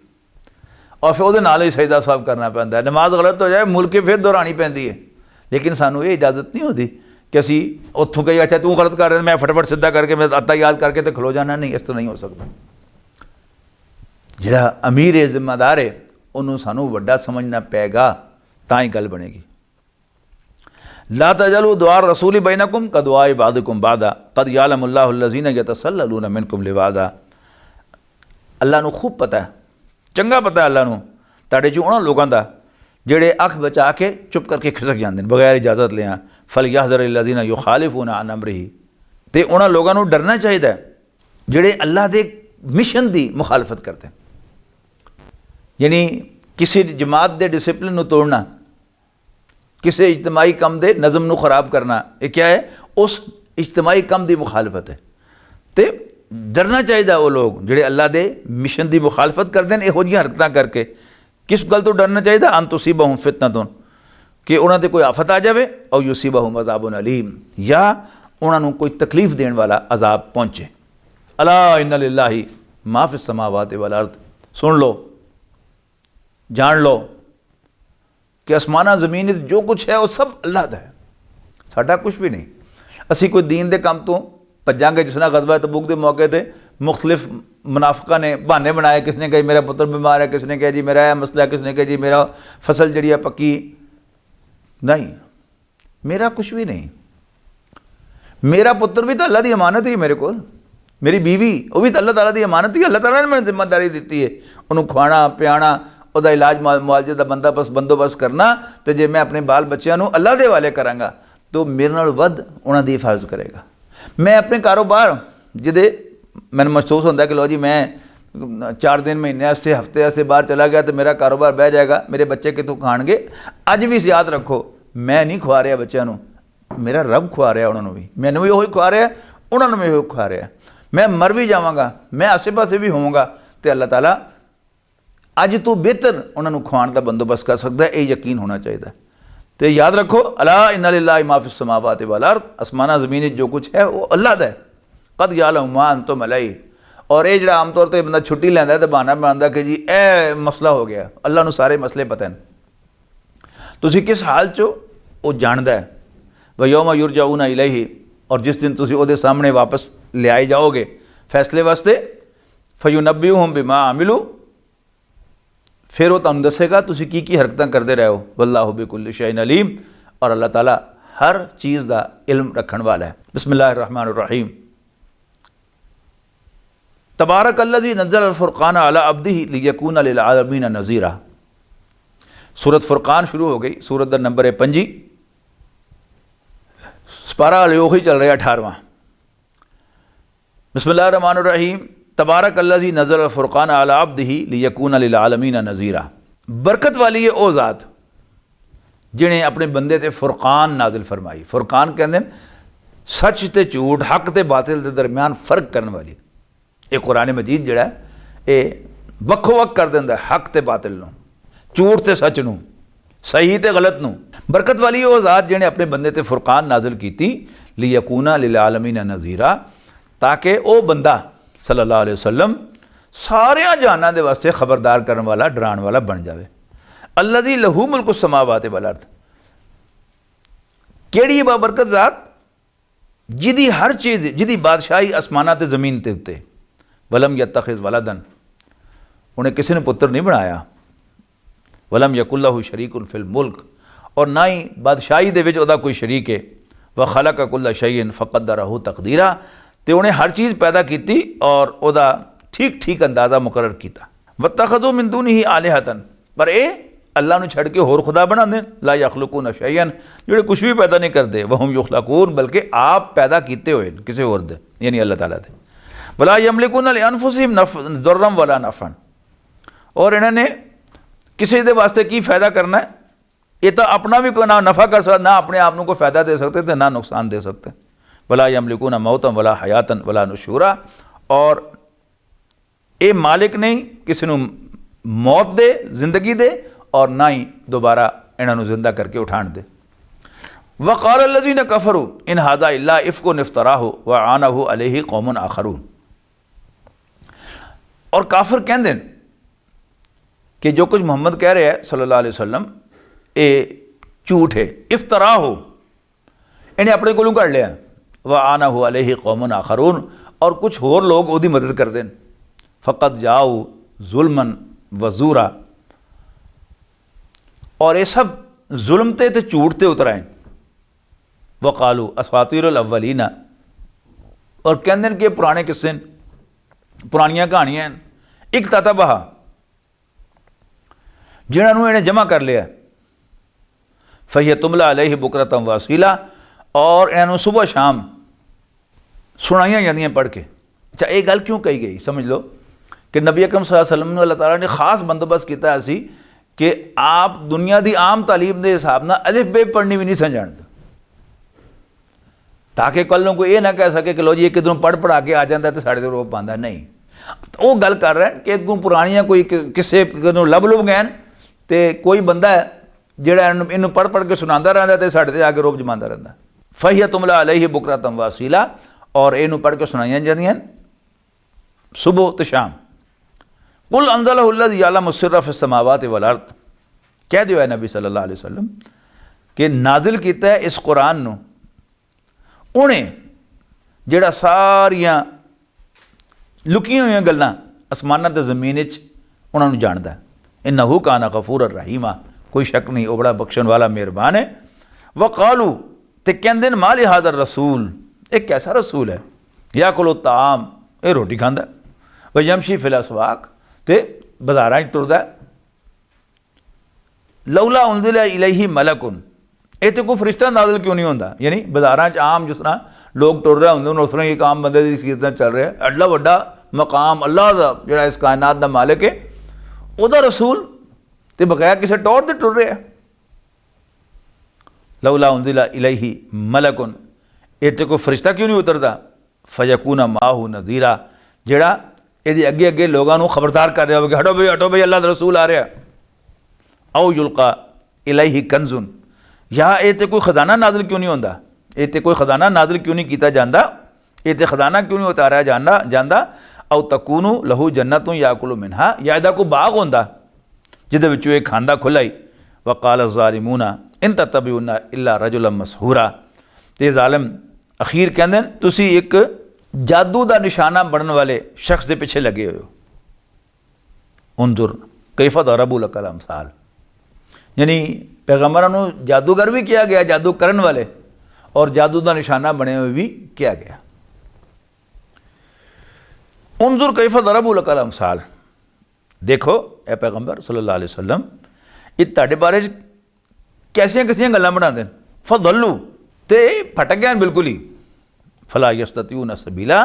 और फिर उहदे नाल ही सजदा साहब करना पैंदा है। नमाज गलत हो जाए मुड़ के फिर दोहरानी पैंदी है, लेकिन सानूं ये इजाजत नहीं होती कि असी उत्थों कही अच्छा तू गलत कर रहे मैं फटाफट सीधा करके मैं आता याद करके तो खलो जाना, नहीं, इस तरह नहीं हो सकता। जिहड़ा अमीर है जिम्मेदार है उन्होंने सानू वड्डा समझना पेगा, तां ही गल बनेगी। ला तजलू दुआ रसूली बैनकुम का दुआ इबादकुम बादा कद यालमुल्लाहु अल्लज़ीना यतसल्ललूना मिनकुम लिवादा। अल्लाह नूं खूब पता है, चंगा पता है अल्लाह नूं तुहाडे चों उन्हां लोकां दा जिहड़े अख बचा के चुप करके खिसक जाते हैं बगैर इजाजत लिया। फल यहज़रिल्लज़ीना युखालिफूना अन अमरिही, ते उन्हां लोकां नूं डरना चाहिए जिहड़े अल्लाह दे मिशन की मुखालफत करते हैं। यानी किसी जमात के डिसिपलिन नूं तोड़ना, किसी इज्तमाही कम के नज़म नूं खराब करना, ये क्या है, उस इज्तमाही कम की मुखालफत है। तो डरना चाहिए वो लोग जिहड़े अल्लाह के मिशन की मुखालफत करते हैं इहो जिहियां हरकतां करके। किस गल तो डरना चाहिए, अन तुसीबहुम फितनतुन, कि उन्होंने कोई आफत आ जाए, और युसीबहुम अज़ाबुन अलीम, या उन्होंने कोई तकलीफ देने वाला अजाब पहुँचे। अला इन्ना लिल्लाहि मा फिस समावाति वल अर्द, सुन लो जान लो कि आसमाना ज़मीन जो कुछ है वो सब अल्लाह दा है, साडा कुछ भी नहीं। असी कोई दीन के काम तो भजांगे, जिस तरह गज़वा तबूक के मौके पर मुख्तलिफ मुनाफिकां ने बहाने बनाए, किसने कहा मेरा पुत्र बीमार है, किसने कहा जी मेरा यह मसला है, किसने कहा जी मेरा फसल जी है पक्की, नहीं, मेरा कुछ भी नहीं। मेरा पुत्र भी तो अल्लाह की अमानत ही मेरे को, मेरी बीवी वो भी तो अल्लाह ताला की अमानत ही। अल्लाह ताला ने मैंने जिम्मेदारी दी है उन्होंने खुआना पियाना, ਉਹਦਾ इलाज मुआवजे का बंदोबस्त करना। तो जे मैं अपने बाल बच्चों को अल्लाह के हवाले करांगा तो मेरे नाल वध उन्हां दी हिफाजत करेगा। मैं अपने कारोबार जिदे मैंने महसूस होता कि लो जी मैं 4 दिन महीने वास्ते हफ्ते वास्ते बाहर चला गया तो मेरा कारोबार बह जाएगा, मेरे बच्चे कितों खाणगे। अज भी याद रखो, मैं नहीं खुआ रहा बच्चों को, मेरा रब खुआ रहा उन्होंने भी, मैनू भी वही खुआ रहा, उन्होंने भी वही खुआ रहा। मैं मर भी जावांगा, मैं आसे पासे भी होवांगा तो अल्लाह ताला अज तो बेहतर उन्होंने खुआण का बंदोबस्त कर सकता है। ये यकीन होना चाहिए। तो याद रखो, अला इन्ना लिल्लाहि मा फिस समावाति वल अर्द, आसमाना ज़मीन जो कुछ है वो अल्लाह का है। कद यालमु मा अंतुम अलैहि। और ये जो आम तौर पर बंदा छुट्टी लैंदा तो बहाना बनाता कि जी ए मसला हो गया, अल्लाह नूं सारे मसले पता हैं। तुसीं किस हाल चो वो जानता है। व यौम युरजाऊना इलैहि, और जिस दिन तुसीं उहदे सामने वापस लियाए जाओगे फैसले वास्ते, फयुनब्बिउहुम बिमा आमिलू, फिर वो तुहानूं दसेगा तुसीं की हरकतां करते रहे हो। वल्लाहु बिकुल्लि शैइन अलीम, और अल्लाह ताला हर चीज़ का इल्म रखण वाला है। बिस्मिल्लाहिर रहमानिर रहीम। तबारकल्लज़ी नज़्ज़ल अल फ़ुरक़ान अला अब्दिही लियकूना लिल आलमीन नज़ीरा। सूरत फ़ुरक़ान शुरू हो गई, सूरत का नंबर है 5, सपारा ही चल रहा 18वां। बिस्मिल्लाहिर रहमानिर रहीम। तबारकल्लज़ी नज़्ज़ल अल फ़ुरक़ान अला अब्दिही लियकूना लिल आलमीन नज़ीरा। बरकत वाली है वो ज़ात जिन्हें अपने बंदे ते फ़ुरक़ान नाजिल फरमाई। फ़ुरक़ान कहते हैं सच ते झूठ, हक ते बातिल के दरम्यान फ़र्क करने वाली। ये कुरान मजीद जिहड़ा ये वक्खो वक् कर देंदा हक ते बातिल नूं, झूठ ते सच नूं, सही ते गलत नूं। बरकत वाली वो ज़ात जिन्हें अपने बंदे ते फ़ुरक़ान नाजिल की लियकूना लिल आलमीन नज़ीरा, ताकि वो बंदा सल्लल्लाहु अलैहि वसल्लम सारे जहानां दे वास्ते खबरदार करने वाला, डराने वाला बन जाए। अल्लज़ी लहू मुल्कु समावाति वल अर्द। केड़ी बाबरकत ज़ात जिदी हर चीज़, जिदी बादशाही आसमाना ते ज़मीन ते उत्ते। वलम यत्तखिज़ वलदन, उन्हें किसी ने पुत्र नहीं बनाया। वलम यकुल्लहु शरीकुन फिल मुल्क, और ना ही बादशाही दे विच उहदा कोई शरीक है। व खलक कुल्ल शैइन फ़क़द्दरहु तक़दीरा, तो उन्हें हर चीज़ पैदा की और उहदा ठीक ठीक अंदाज़ा मुकर्रर किया। वत्तखज़ू मिन दूनिही आलिहतन, पर ये अल्लाह नूं छड़ के होर खुदा बना दें। ला यखलुकून शैयन, जोड़े कुछ भी पैदा नहीं करते। वहुम युखलकून, बल्कि आप पैदा किए हुए किसी होर दे, यानी अल्लाह ताला दे। वला यमलिकून लिअनफुसिहिम दुर्रन वला नफ़अन, और इन्होंने किसी दे वास्ते की फ़ायदा करना है। ये तो अपना भी कोई ना नफ़ा कर सकते, ना अपने आप को फ़ायदा दे सकते थे, ना नुकसान दे सकते। वला यमलिकून मौतन वला हयातन वला नुशूरा, और ये मालिक नहीं किसी को मौत दे, जिंदगी दे, और ना ही दोबारा इन्होंने जिंदा करके उठाण दे। वक़ाल अल्लज़ीना कफ़रू इन हाज़ा इल्ला इफ़्कुन इफ़्तराहु व आनहु अलैहि कौमुन आखरून। और काफिर कहते हैं कि जो कुछ मोहम्मद कह रहे हैं सल्लल्लाहु अलैहि वसल्लम ये झूठ है, इफ्तरा हो, इन्हें अपने कोलों कर लिया। व आनहु अलैहि कौमुन आखरून, और कुछ होर लोग उसकी मदद कर दें। फ़क़द जाऊ जुल्मन व ज़ूरा, और ये सब जुल्म ते झूठ ते उतर आए। वक़ालू असातीरुल अव्वलीना, और कहते हैं कि पुराने किस्से, पुरानियां कहानियां एक ततबहा, जिन्होंने इन्हें जमा कर लिया। फ़हिय तुमला अलैहि बुकरतम वसीला, और इन्होंने सुबह शाम सुनाइया जांदियां पढ़ के। अच्छा, ये गल क्यों कही गई, समझ लो कि नबी अकरम सल्लल्लाहु अलैहि वसल्लम अल्लाह ताला ने खास बंदोबस्त किया सी कि आप दुनिया की आम तालीम के हिसाब न अलिफ बे पढ़नी भी नहीं सन जानते, ताकि कल को ये ना कह सके कि लो जी किधरों पढ़ पढ़ा के आ जाता तो साढ़े तो रोक पाता नहीं। तो वो गल कर रहे हैं कि इतों पुरानियां कोई किस्से किधरों लभ लुभ गए तो कोई बंदा है जोड़ा इनू पढ़ पढ़ के सुनाता रहता तो साढ़े आके रोब जमाता रहता। फ़हिय तुमला अलैहि बुकरतम वसीला, और इनू पढ़ के सुनाइया जांदियां सुबह तो शाम। कुल अंज़लहु अल्लज़ी यअलमु सिर्रा फ़िस समावाति वल अर्द, कह दियो है नबी सल्लल्लाहु अलैहि वसल्लम कि नाजिल किया है इस कुरान नू उन्हें जिहड़ा सारियां लुकियां हुई गल्लां आसमानां ते ज़मीन उन्होंने जानता है। इन्नहु काना गफूरर रहीमा, कोई शक नहीं वो बड़ा बख्शण वाला मेहरबान है। वकालू ते कहंदे ने माल हादर रसूल, एक कैसा रसूल है, या कोलो ताम, ये रोटी खांदा, व यमशी फिल असवाक, ते बाजारां च टुरदा, लौला उनजिला इलैहि मलकुन, ये तो कोई फरिश्ता नाज़िल क्यों नहीं होंदा। यानी बाजारां च आम जिस तरह लोग टुर रहे होंदे उस तरह एक आम बंदे की सीरत चल रहा है, एडा वड्डा मकाम अल्लाह दा जिहड़ा इस कायनात दा मालिक है उहदा रसूल ते बगैर किसी टौर ते टुर रहा है। लौला उनजिला इलैहि मलकुन, ये तो कोई फरिश्ता क्यों नहीं उतरता, फयकूना माहू नज़ीरा, जिहड़ा ये अगे अगे लोगों को खबरदार कर रहा हो कि हटो भाई अल्लाह दा रसूल आ रहा। औ युल्का इलैहि कंजुन, या ये तो कोई खजाना नाज़िल क्यों नहीं होंदा, ये तो कोई खजाना नाज़िल क्यों नहीं किया जाता, ये तो खजाना क्यों नहीं उतारा जाता। औ तकूनु लहू जन्नतुन याकुलु मिनहा, या इहदा कोई बाग होंदा जिहदे विचों ये खांदा खुला ही। वकाल ज़ालिमूना इन तत्तबिऊना इल्ला रजुलन मसहूरा, ते ज़ालिम अखीर कहंदे ने तुसी एक जादू का निशाना बनने वाले शख्स के पिछे लगे हुए हो। उनजुर कैफा दरबू लकल अमसाल, यानी पैगंबरों को जादूगर भी किया गया, जादू करने वाले, और जादू का निशाना बने हुए भी किया गया। उनजुर कैफा दरबू लकल अमसाल, देखो ए पैगंबर सल्लल्लाहु अलैहि वसल्लम ये तुहाडे बारे कैसियां कैसियां गल्लां बनाते हैं। फदल्लू, ते फटक गए बिल्कुल ही। फला यस्ततिऊन सबीला,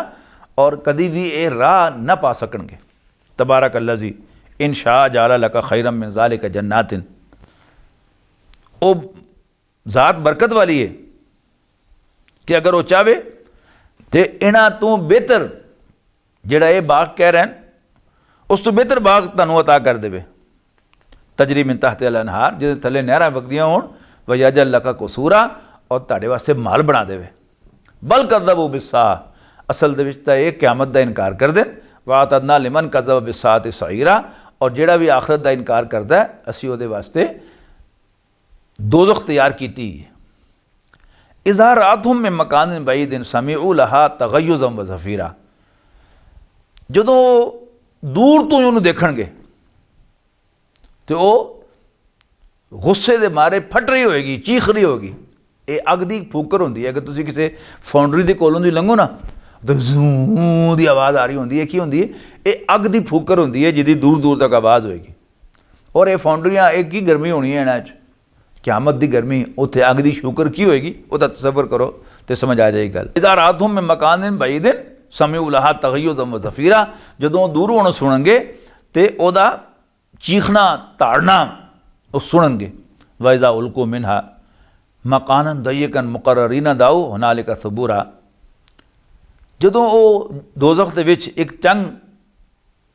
और कभी भी ये राह न पा सकणगे। तबारक अल्लज़ी इन शाह जाला लका खैरम मिन ज़ालिका जन्नातिन, वो ज़ात बरकत वाली है कि अगर वो चाहे तो इन्हां तो बेहतर जिहड़ा ये बाग कह रहे हैं उस तो बेहतर बाग तुहानूं अता कर देवे। तजरी मिन तहतिल अनहार, जिहदे थले नहरां वगदियां होण, व यजअल लका कुसूरा, और तुहाडे वास्ते माल बना देवे। बल कज़्ज़बू बिस्साअ, असल दे विच तां ये क़यामत दा इनकार कर देन। वअतदना लिमन कज़्ज़ब बिस्साअति सईरा, और जिहड़ा भी आखिरत दा इनकार करदा है असीं उहदे वास्ते दोज़ख तैयार कीती है। इज़ा रातहुम मिन मकानिन बईदिन समिऊ लहा तग़य्युज़न व ज़फ़ीरा, जदों दूर तो उन्होंने देखणगे तो वो गुस्से दे मारे फट रही होएगी, चीख रही होगी। ये अग दी फूकर होंदी है, अगर तुसीं किसी फाउंड्री के कोलों दी लंघो ना तो जूं दी आवाज़ आ रही होंदी है। की होंदी है, ये अग दी फूकर होंदी है जिहदी दूर दूर तक आवाज़ होएगी। और ये फाउंड्रियां एक ही गर्मी होनी है इन्हां च, क़यामत दी गर्मी, उत्थे अग दी शूकर की होएगी, उसदा तसव्वुर करो तो समझ आ जाएगी गल। इज़ा रातहुम मिन मकानिन बईदिन समिऊ लहा तग़य्युज़न व ज़फ़ीरा, जदों दूरों उहनूं सुणनगे तो उहदा चीखना ताड़ना वो सुणनगे। व इज़ा उल्कू मिनहा मकानन दय्यकन मुक़र्ररीन दाऊ हुनालिका सुबूरा, जदों वो दोज़ख दे विच एक तंग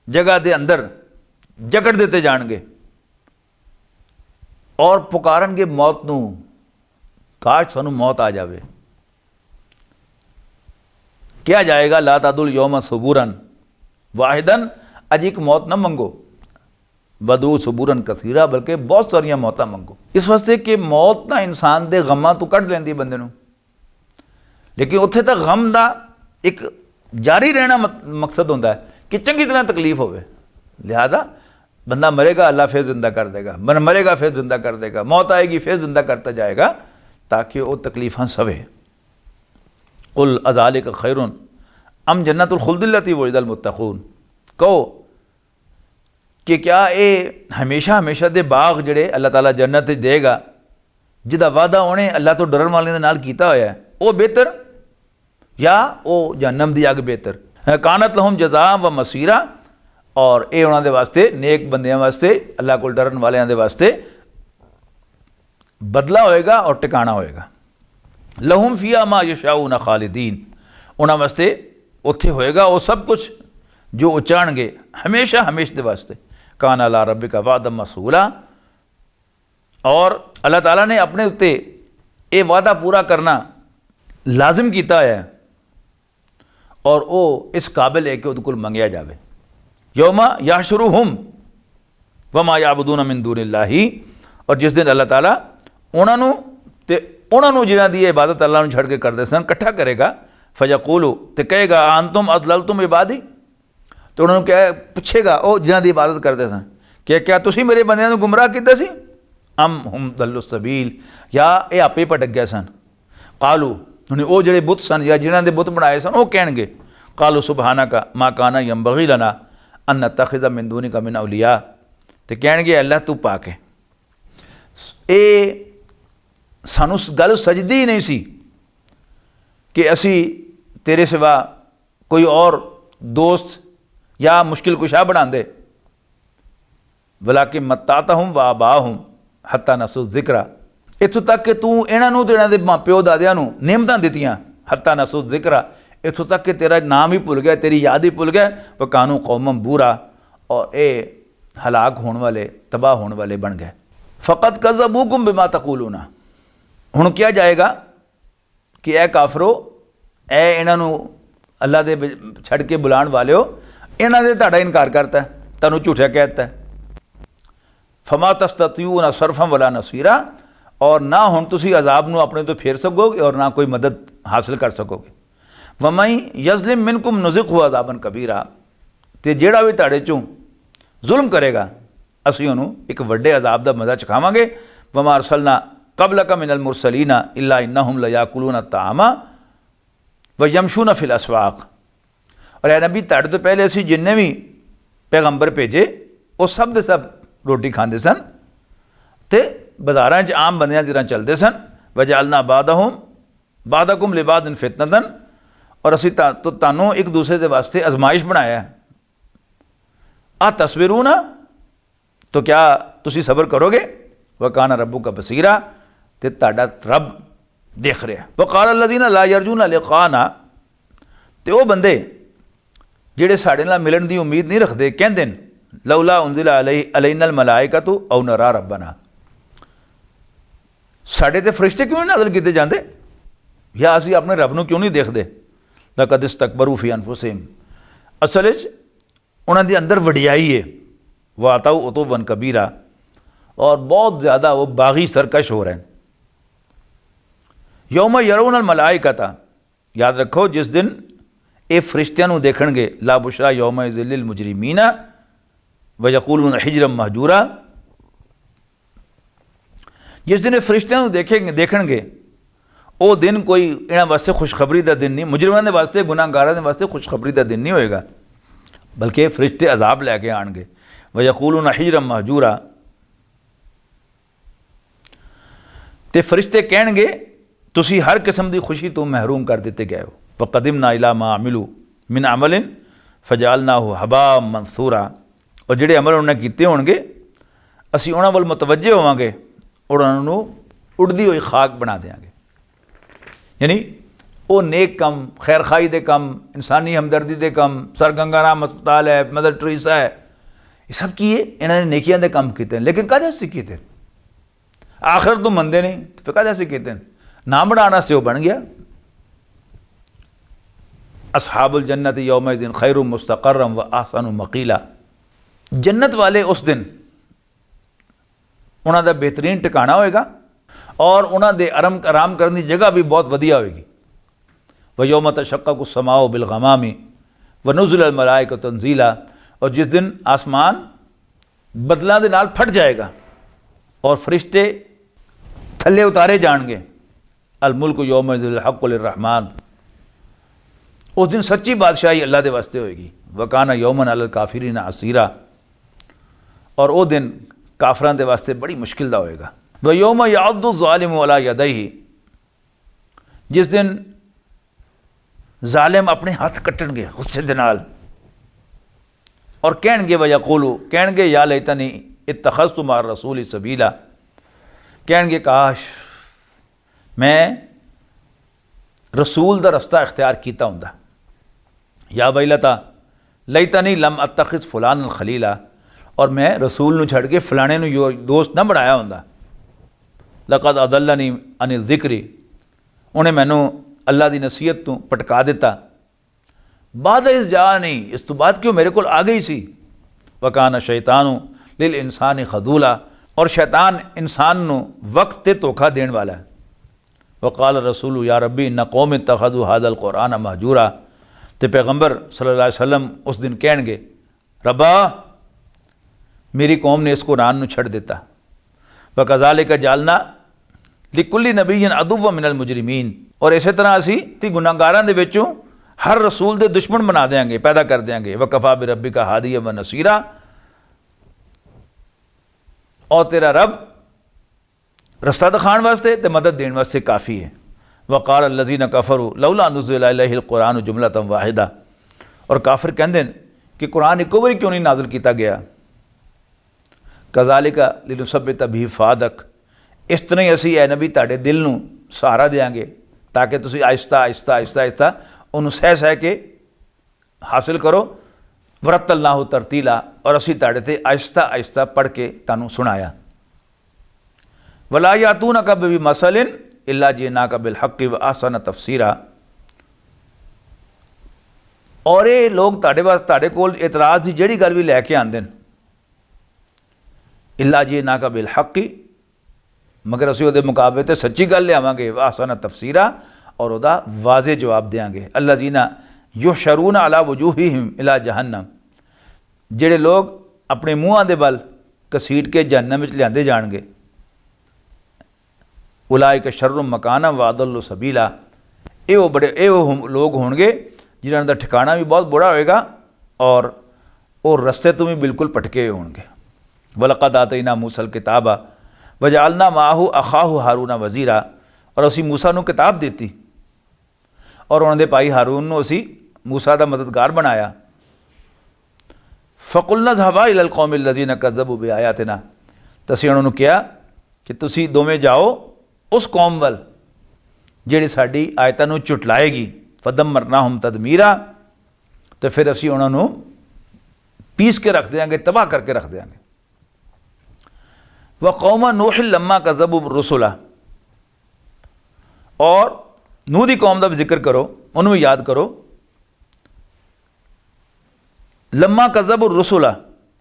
जगह के अंदर जकड़ दिते जाणगे और पुकारनगे मौत नूं, काश सानूं मौत आ जाए। क्या जाएगा, ला तादुल यौम सुबूरन वाहिदन, अज एक मौत न मंगो, वदू सुबूरन कसीरा, बल्कि बहुत सारिया मौतां मंगो। इस वास्ते कि मौत ना इंसान के गमां तो कढ़ लैंदी बंदे नूं, लेकिन उत्थे तां गम का एक जारी रहना मकसद होंदा है कि चंगी तरह तकलीफ होवे। लिहाजा बंदा मरेगा अल्लाह फिर जिंदा कर देगा, मरेगा फिर जिंदा कर देगा, मौत आएगी फिर जिंदा करता जाएगा ताकि वो तकलीफ़ां सवे। कुल अज़ालिका खैरुन अम जन्नतुल खुल्दिल्लती वुइदल मुत्तक़ून, कहो कि क्या ये हमेशा हमेशा दे बाग जिहड़े अल्लाह ताला जन्नत देगा, जिहदा वादा उन्हें अल्लाह तो डरन वालियां दे नाल कीता होया है, वो बेहतर या वो जहन्नम दी अग बेहतर। कानत लहुम जज़ा व मसीरा, और ये उन्होंने वास्ते नेक बंदियां वास्ते अल्लाह को डरन वालियां दे वास्ते बदला होएगा और टिकाणा होएगा। लहुम फिया मा यशाऊना खालिदीन, उन्होंने वास्ते उत्थे होएगा वो सब कुछ जो वो चाहणगे हमेशा हमेशा दे वास्ते। कान अला रब्बिका वादम मसूला, और अल्लाह ताला ने अपने उत्ते ये वादा पूरा करना लाजिम किया है और वो इस काबिल है कि उहदे कोल मंगया जाए। यौमा याशुरुहुम वमा याबुदून मिन दूनिल्लाही, और जिस दिन अल्लाह ताला उन्होंने जिन्हां दी इबादत अल्लाह नूं छड़ के करते सन इकट्ठा करेगा। फयकूलू, तो कहेगा आंतुम अदललतुम इबादी, तो उन्होंने क्या पूछेगा वो जिन्हां दी इबादत करते सन, क्या तुसीं मेरे बंदियां नूं गुमराह कीता सी, अम हुम दल्लु सबील, या ये आपे भटक गए सन। कालू हुणे वो जिहड़े बुत सन या जिन्हां दे बुत बनाए सन वो कहणगे कालू सुबहानका मा काना यंबगी लना अन नत्तखिज़ मिन दूनिका मिन औलिया, ते कहणगे अल्लाह तू पाक है, ये सानू गल सजदी ही नहीं सी कि असी तेरे सिवा कोई और दोस्त या मुश्किल कुशा बनांदे। वलाकिन मत्तातहुम व आबाहुम हत्ता नसू जिक्रा, इत्थों तक कि तू इन्हां नूं ते इन्हां दे प्यो दादियां नूं नेमतां दित्तियां, हत्ता नसू जिक्रा, इत्थों तक कि तेरा नाम ही भुल गया, तेरी याद ही भुल गया। व कानू कौमम बूरा, और ये हलाक होने वाले तबाह होने वाले बन गए। फ़क़त कज़्ज़बूकुम बिमा तक़ूलूना, हुण क्या जाएगा कि ए काफरो, ए इन्हां नूं अल्लाह दे छड़ के बुलाण वाले हो, इन्हां दे तुहाडा इनकार करता है, तुहानूं झूठा कह दिता है। फमा तस्ततिऊना सरफम वला नसीरा, और ना हुण तुसी अजाब नूं अपने तो फेर सकोगे और ना कोई मदद हासिल कर सकोगे। वमई यज़लिम मिनकुम नुज़िक़हु अज़ाबन कबीरा, ते जिहड़ा भी तुहाडे चों जुल्म करेगा असीं उहनूं एक वड्डे अजाब दा मज़ा चखावांगे। वमा अरसलना क़ब्लका मिनल मुरसलीना इल्ला इन्नहुम लयाकुलूना तामा व यमशूना फिल अस्वाक़, और ए नबी तुहाडे तो पहले असीं जिन्ने भी पैगंबर भेजे वो सब दे सब रोटी खांदे सन ते बाज़ारां च आम बंदियां जिहरां चलदे सन। वजअलना बादकुम लिबादिन फितनतन, और असीं तुहानूं एक दूसरे दे वास्ते आजमाइश बनाया है। आ तस्बिरूना, तो क्या तुसी सब्र करोगे। वकाना रब्बुका बसीरा, ते तुहाडा रब देख रहा है। वक़ाल अल्लज़ीना ला यरजूना लिक़ाना, ते वो बंदे जिहड़े साडे नाल मिलण दी उम्मीद नहीं रखदे कहंदे न लौला उन्ज़िला अलैनल मलाइकतु औ नरा रब्बना, साडे ते फरिश्ते क्यों नहीं नाज़िल कीते जांदे, या असीं अपने रब नूं क्यों नहीं देखदे। लक़द इस्तकबरू फ़ी अनफुसिहिम, असल च उन्हां दे अंदर वडियाई है। व अतऊ उतुव्वन कबीरा, और बहुत ज़्यादा वो बागी सरकश हो रहे हैं। यौम यरौनल मलाइकता, याद रखो जिस दिन ये फरिश्तियां नूं देखणगे, ला बुशरा यौम ज़िल्लिल मुजरिमीना व यक़ूलून हिजरम महजूरा, जिस दिन फरिश्तियां नूं देखणगे वो दिन कोई इन्हां वास्ते खुशखबरी का दिन नहीं, मुजरिमां दे वास्ते गुनाहगारां दे वास्ते खुशखबरी का दिन नहीं होएगा, बल्कि फरिश्ते अजाब लैके आएंगे। व यक़ूलून हिजरम महजूरा, ते फरिश्ते कहणगे तुसी हर किस्म की खुशी तो महरूम कर दिते गए हो। वक़दिमना इला मा अमिलू मिन अमलिन फ़जअलनाहु हबा मंसूरा, और जिहड़े अमल उन्होंने कीते होणगे असीं उन्हां वल मुतवज्जे होवांगे और उन्हां नूं उड़दी होई खाक बना देंगे। यानी वो नेक कम, खैर खाई दे कम, इंसानी हमदर्दी दे कम, सर गंगाराम हस्पताल है, मदर टेरेसा है, ये सब किए इन्होंने नेकियां दे कम कीते, लेकिन कदे से कीते, आखिर तो मनते नहीं, फिर कदे से कीते, नाम बढ़ाना से वो बन गया। असहाबुल जन्नत यौमइज़िन खैरुम मुस्तक़र्रम व अहसनु मक़ीला, जन्नत वाले उस दिन उन्हां दा बेहतरीन ठिकाना होएगा और उन्हां दे आराम करने की जगह भी बहुत वधिया होएगी। व यौम तशक्ककु समाउ बिल गमामी व नुज़िलल मलाइकतु तंज़ीला, और जिस दिन आसमान बदलों के नाल फट जाएगा और फरिश्ते थले उतारे जाएंगे। अल मुल्क यौमइज़िल हक़्क़ु लिर्रहमान, उस दिन सच्ची बादशाही अल्लाह के वास्ते होएगी। वकाना यौमन अलल काफिरीन असीरा, और वो दिन काफरां दे वास्ते बड़ी मुश्किल दा होएगा। व यौम यअद्दु ज़ालिमु अला यदैहि, जिस दिन जालिम अपने हाथ कट्टणगे गुस्से दे नाल और कहणगे व यक़ूलु, कहणगे या लैतनी इत्तख़ज़तु मार रसूली सबीला, कहणगे काश मैं रसूल दा रस्ता इख्तियार कीता हुंदा। या वैलता लैतनी लम अत्तखिज़ फुलान खलीला, और मैं रसूल नूं छड़ के फलाने नूं दोस्त ना बनाया हुंदा। लक़द अदल्लनी अनिल ज़िक्री, उन्हें मैनू अल्लाह की नसीहत तो पटका दिता। बाद इस जा नहीं, इस तो बाद क्यों मेरे को आ गई सी। वकाना शैतानु लिल इंसानी खदूला, और शैतान इंसान नू वक्त ते धोखा देने वाला है। वक़ाल रसूल या रब्बी न कौम इत्तख़ज़ू हादल कुरान महजूरा, ते पैगंबर सल्लल्लाहु अलैहि वसल्लम उस दिन कहणगे रब्बा मेरी कौम ने इस कुरान नू छड़ दिता। व कज़ालिका जालना लिकुल्ली नबीय्यिन अदुव्वन मिनल मुजरिमीन। और इस तरह असी ती गुनाहगारां दे विचों हर रसूल दे दुश्मन बना देंगे, पैदा कर देंगे। व कफ़ा बि रब्बिका हादिया व नसीरा, और तेरा रब रस्ता दिखाने वास्ते ते मदद देने वास्ते काफ़ी है। वक़ाल अल्लज़ीना कफ़रू लौला नुज़्ज़िला अलैहिल कुरान जुमलतन वाहिदा। और काफिर कहते हैं कि कुरान इको बारी क्यों नहीं नाज़िल किया गया। कज़ालिका लिनुसब्बित बिही फ़ादक, इस तरह ही असी ए नबी तुहाडे दिल नूं सहारा देंगे ताकि तुसी आहिस्ता आहिस्ता आहिस्ता आहिस्ता उन्होंने सह सह के हासिल करो। वरतलनाहु तरतीला, और असी तुहाडे ते आहिस्ता आहिस्ता पढ़ के तुहानूं सुनाया। वला यातूनका बिमसलिन इल्ला जिनाका बिलहक्कि व अहसन तफसीरा। और ये लोग तुहाडे कोल इतराज़ की जिहड़ी गल भी लैके आंदे ने, इल्ला जिनाका बिलहक्कि, मगर असी उहदे मुकाबले ते सच्ची गल लियावांगे। व अहसन तफसीरा, और उहदा वाज़े जवाब देंगे। अल्लज़ीना युहशरून अला वजूहिहिम इला जहन्नम, जिहड़े लोग अपने मूँहां दे बल घसीट के जहन्नम विच लिआंदे जाणगे। उलाइका शर्रुम मकाना व अदल्लु सबीला, ये वो लोग होणगे जिन्हां दा ठिकाना भी बहुत बुरा होएगा और वो रस्ते तो भी बिल्कुल भटके होणगे। वलक़द आतैना मूसल किताबा वजअलना माहू अखाहू हारूना वज़ीरा, और असी मूसा नूं किताब देती और उन्होंने भाई हारून नूं असी मूसा दा मददगार बनाया। फ़कुलना ज़हबा इलल कौमिल लज़ीना कज़्ज़बू बिआयातिना, तो असी उन्होंने कहा कि तुसी दोवें जाओ उस कौम वल जिहड़ी साडी आयतां नूं झुटलाएगी। फदम्मरनाहुम तदमीरा, तो फिर असी उन्होंने पीस के रख देंगे, तबाह करके रख देंगे। व कौमा नूहिल लम्मा कज़्ज़बू रुसुला, और नूह दी कौम का भी जिक्र करो, उन्होंने भी याद करो। लम्मा कज़्ज़बू रुसुला,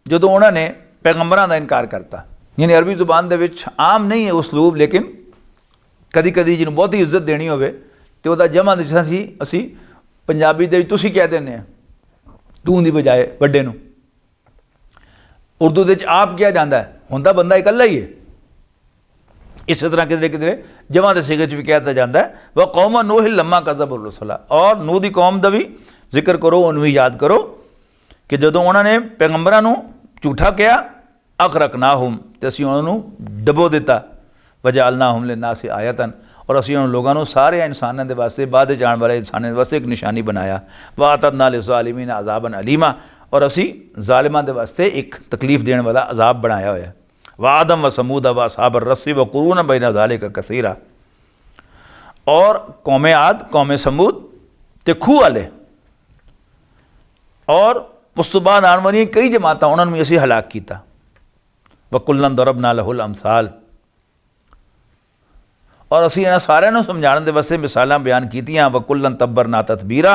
जदों उन्होंने पैगंबरां दा इनकार करता। यानी अरबी जुबान दे विच आम नहीं है उसलूब, लेकिन कदी कदी जिन्होंने बहुत ही इज्जत देनी होवे तो वह जमा जिस असी पंजाबी दे तुसी कह देने, तू दी बजाए वड्डे नूं। उर्दू दे आप किया जाता है, हुंदा बंदा इकल्ला ही है। इस तरह किधरे किधरे जमा के सिगे भी कहता जाता है। वह कौमा नूहिल लम्मा कज़्ज़बू रुसुला, और नूह दी कौम का भी जिक्र करो, उन्होंने भी याद करो कि जदों उन्होंने पैगंबरां नूं झूठा किया, अगरकनाहुम, ते असीं उन्होंने डबो दिता। वजअलनाहुम लिन्नासि आयतन, और असीं उन्होंने लोगों नूं सारे इंसानों के वास्ते बाद जाने वाले इंसानों के वास्ते एक निशानी बनाया। व अतदना लिज़ालिमीन अज़ाबन अलीमा, और असी जालिमां दे वास्ते एक तकलीफ देने वाला अजाब बनाया होया। व आदम व समूद व असहाब अर्रस्सी व कुरून बैन ज़ालिका कसीरा, और कौम आद, कौम समूद ते खूह वाले, और उस तो बाद आने वाली कई जमातां उन्होंने भी असी हलाक किया। व कुल्लन दरबना लहुल अमसाल, और असी इन्हां सारिਆਂ ਨੂੰ समझाने के वास्ते मिसालां बयान कीतियां। व कुल्लन तब्बरना ततबीरा,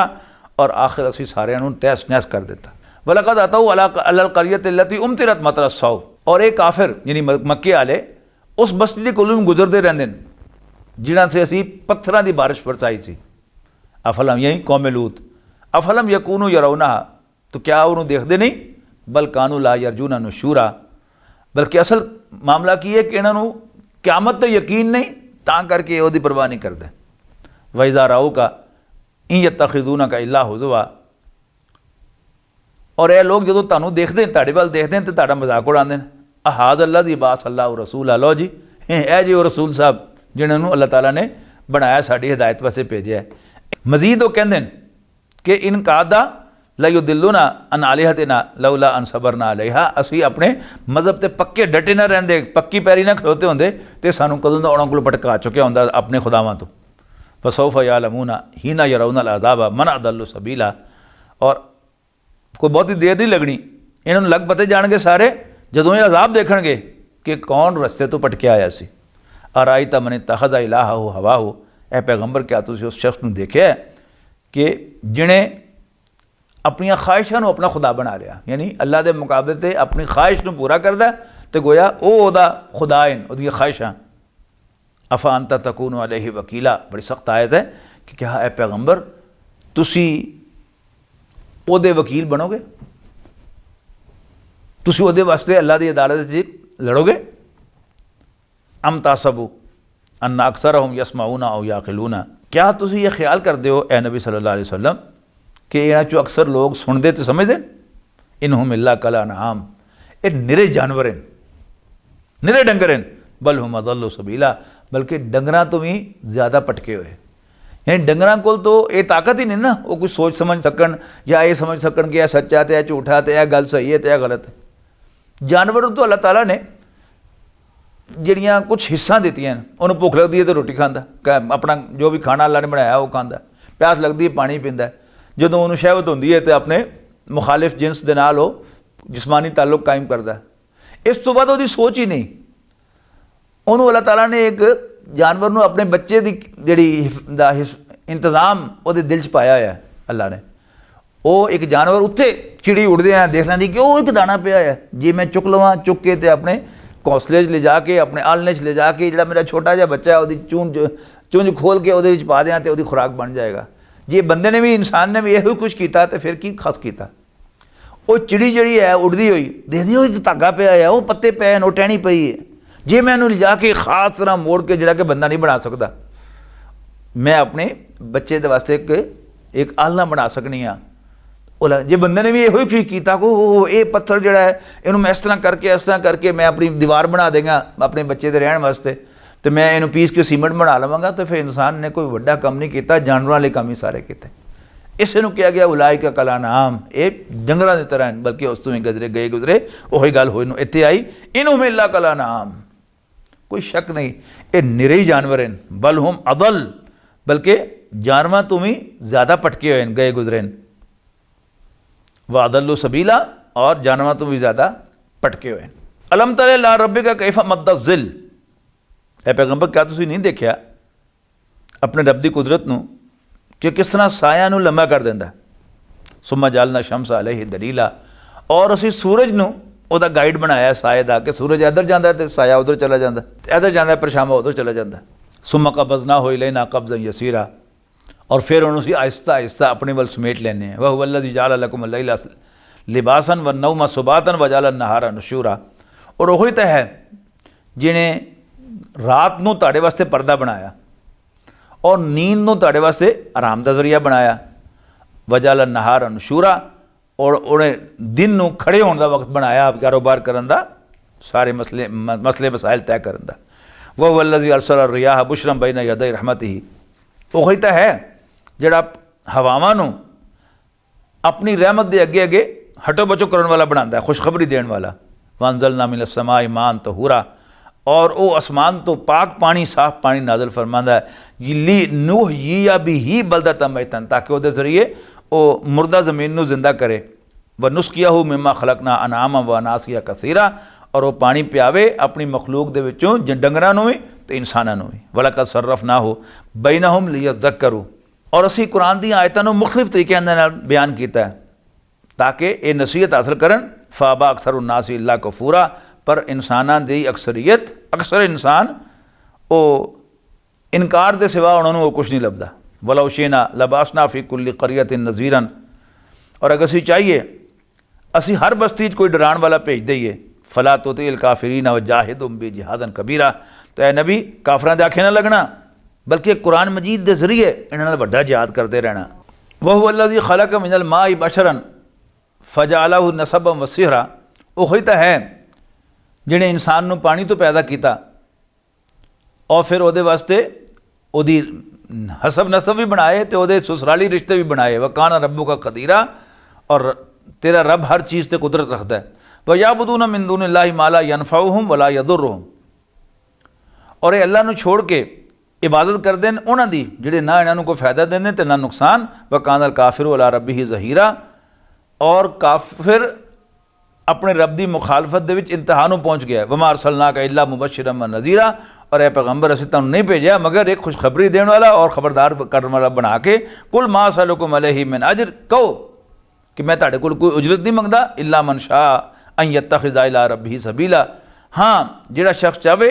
और आखिर असी सारिਆਂ ਨੂੰ तहस नहस कर दिता। वलक़द अतौ अलल क़रियत अल्लती उमतिरत मतर सौ, और एक काफिर यानी मक्के वाले उस बस्ती के कोलों गुजरते रहते हैं जिन्हां से असी पत्थरां की बारिश बरसाई सी। अफलम, यही कौम लूत, अफलम यकूनू यरौना, तो क्या उन्होंने देखते नहीं। बल कानू ला यरजूना नुशूरा, बल्कि असल मामला की है कि इन्होंने क्यामत तो यकीन नहीं, तां करके उसकी परवाह नहीं करते। वैज़ा राऊ का इन यत्तखिज़ूना का इल्ला हुज़ुआ, और यह लोग जो तुहानूं देखते हैं, तुहाडे वल देखते हैं तो तुहाडा मजाक उड़ाते हैं। अहाज़ अल्लाह दी बास अल्लाह रसूल, लो जी ए जी वो रसूल साहब जिन्होंने अल्लाह ताला ने बनाया, साड़ी हिदायत वास्ते भेजा है। मजीद वो कहते हैं कि इन कादा लयुदिल्लुना अन आलिहतिना लौला अन सबरना अलैहा, असी अपने मजहब ते पक्के डटे ना रहंदे, पक्की पैरी ना खलोते होंदे ते सानू कदों दा उन्हां कोल भटका चुकिया हुंदा अपने खुदावां तो। फसौफ यालमूना हीना यरौना अज़ाबा मन अदल्लु सबीला, और कोई बहुत ही देर नहीं लगनी, इन्होंने लग पते जाणगे सारे जदों ये अजाब देखणगे कि कौन रस्ते तो भटके आया सी। अराइता मन इत्तखज़ इलाहहु हवाहु, ए पैगंबर क्या तुसीं उस शख्स नूं देखिया कि जिहने अपनी ख्वाहिशां नूं अपना खुदा बना लिया, यानी अल्लाह के मुकाबले ते अपनी ख्वाहिश नूं पूरा करदा तो गोया ओहदा खुदा है, उहदियां ख्वाहिशां। अफा अंता तकून अलैहि वकीला, बड़ी सख्त आयत है कि क्या ए पैगंबर तुसी ओहदे वकील बनोगे, तुसी ओहदे वास्ते अल्लाह की अदालत च लड़ोगे। अम तासबू अन्ना अक्सरहुम यसमाऊना औ याकिलूना, क्या तुसी ये ख्याल करते हो ए नबी सल्लल्लाहु अलैहि वसल्लम कि इन्हां चों अक्सर लोग सुनते तो समझते हैं? इनहुम इल्ला कल अनआम, ये निरे जानवर हैं, निरे डंगर हैं। बल हुम अदल्लु सबीला, बल्कि डंगरां तो भी ज़्यादा पटके हुए। यानी डंगरां कोल तो ये ताकत ही नहीं ना, वो कुछ सोच समझ सकन या ये समझ सकन कि यह सच्चा तो यह झूठा, तो यह गल सही है तो यह गलत है। जानवर तो अल्लाह ताला ने ਜਿਹੜੀਆਂ कुछ हिस्सा दित्तियां, उन्होंने भुख लगती है तो रोटी खांदा, अपना जो भी खाना अल्लाह ने बनाया वो खांदा, प्यास लगती है पानी पींदा, ਜਦੋਂ ਉਹਨੂੰ ਸ਼ਹਿਵਤ ਹੁੰਦੀ ਹੈ तो अपने मुखालिफ जिन्स ਦੇ ਨਾਲ ਉਹ जिस्मानी ताल्लुक कायम करदा। इस तो बाद ਉਹਦੀ सोच ही नहीं। ਉਹਨੂੰ अल्लाह ताला ने एक जानवर ਨੂੰ अपने बच्चे ਦੀ ਜਿਹੜੀ ਦਾ इंतजाम ਉਹਦੇ दिल 'ਚ पाया है अल्लाह ने। ਉਹ एक जानवर उत्थे चिड़ी उड़दे आ देख लैंदी कि ਉਹ एक दाना पिया है, जे मैं चुक लवां, चुक के ते अपने घौंसले 'ਚ ले जाके अपने आलने 'ਚ ले जाके ਜਿਹੜਾ मेरा छोटा ਜਿਹਾ ਬੱਚਾ है ਉਹਦੀ चूंज खोल के ਉਹਦੇ ਵਿੱਚ पा दियां ते ਉਹਦੀ खुराक बन जाएगा। जे बंदे ने भी इंसान ने भी यही कुछ किया तो फिर की खस किया। वो चिड़ी जी है उड़ती हुई देखती हो एक धागा पिया है, वो पत्ते पे हैं, वो टहनी पई है, जे मैं उन्होंने लिजा के खास तरह मोड़ के जोड़ा कि बंदा नहीं बना सकता, मैं अपने बच्चे के वास्ते एक आलना बना सकनी हाँ। जे बंदे ने भी यही चीज़ किया को ये पत्थर जोड़ा है इनू मैं इस तरह करके मैं अपनी दीवार बना देगा अपने बच्चे के रहने वास्ते, तो मैं इनू पीस के सीमेंट बना लवांगा, तो फिर इंसान ने कोई वड्डा काम नहीं किया, जानवरों वाले काम ही सारे किए। इसनू किया गया उलाई का कला नाम, ये डंगरां की तरह हैं, बल्कि उस तो भी गए गुजरे वही गल होई इत्थे आई। इनू मेला कला नाम, कोई शक नहीं ये निरे ही जानवर हैं। बल हुम अदल, बल्कि जानवर तो भी ज़्यादा पटके हुए हैं, गए गुजरे हैं। व अदल्लु सबीला, और जानवर तो भी ज़्यादा पटके हुए हैं। अलम तरा ला रब्बिका कैफ़ मद्द ज़िल, ए पैगंबर क्या तुसीं नहीं देखा अपने रब की कुदरत नूं कि किस तरह साया नूं लंबा कर देंदा। सुम्मा जालना शम्स अलैहि दलीला, और असीं सूरज नूं ਉਹਦਾ गाइड बनाया साए का कि सूरज इधर जाता है तो साया उधर चला जाता, इधर जाता है परछावां उधर चला जाता। सुम्मा कबज़ना हो इलैना कब्ज़न यसीरा, और फिर उन्होंने आहिस्ता आहिस्ता अपने वल समेट लेने हैं। वह वल्लज़ी जअल लकुम अल-लैला लिबासन व नौमा सुबातन व जअल अन-नहारा नुशूरा, और वही तो है जिन्हें रात नूं तुहाडे वास्ते पर्दा बनाया और नींद नूं तुहाडे वास्ते आराम का जरिया बनाया। वजअल अन-नहारा नुशूरा, और उन्हें दिन नूं खड़े होने का वक्त बनाया कारोबार करन दा, सारे मसले मसाइल तय करन दा। वह वल्लज़ी अरसल रियाह बुशरम बैन यदै रहमतिही, वही तो है जिहड़ा हवावां नूं अपनी रहमत के अगे अगे हटो बचो करने वाला बनाता है, खुशखबरी देने वाला। वंज़लना मिनस समाई मान तहूरा, और वो आसमान तो पाक पानी साफ पानी नाजल फरमांदा है। ली नूह यी या भी ही बलदतन मैतन, ताकि वो जरिए वो मुर्दा ज़मीन नूं जिंदा करे। व नुस्किया हो मिम्मा खलकना अनामा व अनासिया कसीरा, और वो पानी पियावे अपनी मखलूक दे विचों डंगरां नूं भी तो इंसानां नूं भी। वलक़द सर्रफ़ना हो बैनहुम लियज़क्करू, और असीं कुरान दी आयतां नूं मुख्तलिफ तरीक़े नाल बयान कीता है ताकि ये नसीहत हासिल करन। फ़ाबा अक्सर नास इल्ला कफूरा, पर इंसानां दी अक्सरियत अक्सर इंसान वो इनकार के सिवा उन्होंने वो कुछ नहीं लभदा। वलौ शिना लबासना फ़ी कुल्ली क़रियतिन नज़ीरन, और अगर असीं चाहिए असी हर बस्ती कोई डराने वाला भेज दईए। फला तुतिल काफिरीन व जाहिदुम बि जिहादन कबीरा, तो ए नबी काफरां दे आखे ना लगना, बल्कि कुरान मजीद के जरिए इन्हां नाल वड्डा जिहाद करते रहना। वह वल्लज़ी खलक मिनल माई बशरन फजअलहु नसबन व सिहरा, वही तो है जिन्हें इंसान नूं पानी तो पैदा किया और फिर वो वास्ते ओदी हसब नसब भी बनाए तो वो ससुराली रिश्ते भी बनाए। वकान रब्बु का कदीरा, और तेरा रब हर चीज़ से कुदरत रखता है। वह याबुदून मिन दुनिल्लाहि मा ला यनफ़उहुम वला यदुर्रुहुम, और ये अल्लाह नूं छोड़ के इबादत कर देन उन्हां दी जिहड़े ना इन्हां नूं कोई फ़ायदा देंदे ते ना नुकसान। वकान अल काफिरु अला रब्बिही ज़हीरा, और काफिर अपने रब की मुखालफत दे विच इंतहा नूं पहुँच गया। वमा अरसलनाका इल्ला मुबश्शिरन व नज़ीरा, और ए पैगंबर असीं तुहानूं नहीं भेजा मगर एक खुशखबरी देने वाला और ख़बरदार करने वाला बना के। कुल मा असअलुकुम अलैहि मिन अज्र, कहो कि मैं तुहाडे कोल कोई उजरत नहीं मंगदा। इल्ला मन शाअ अन यत्तखिज़ इला रब्बिही सबीला, हाँ जिहड़ा शख्स चाहे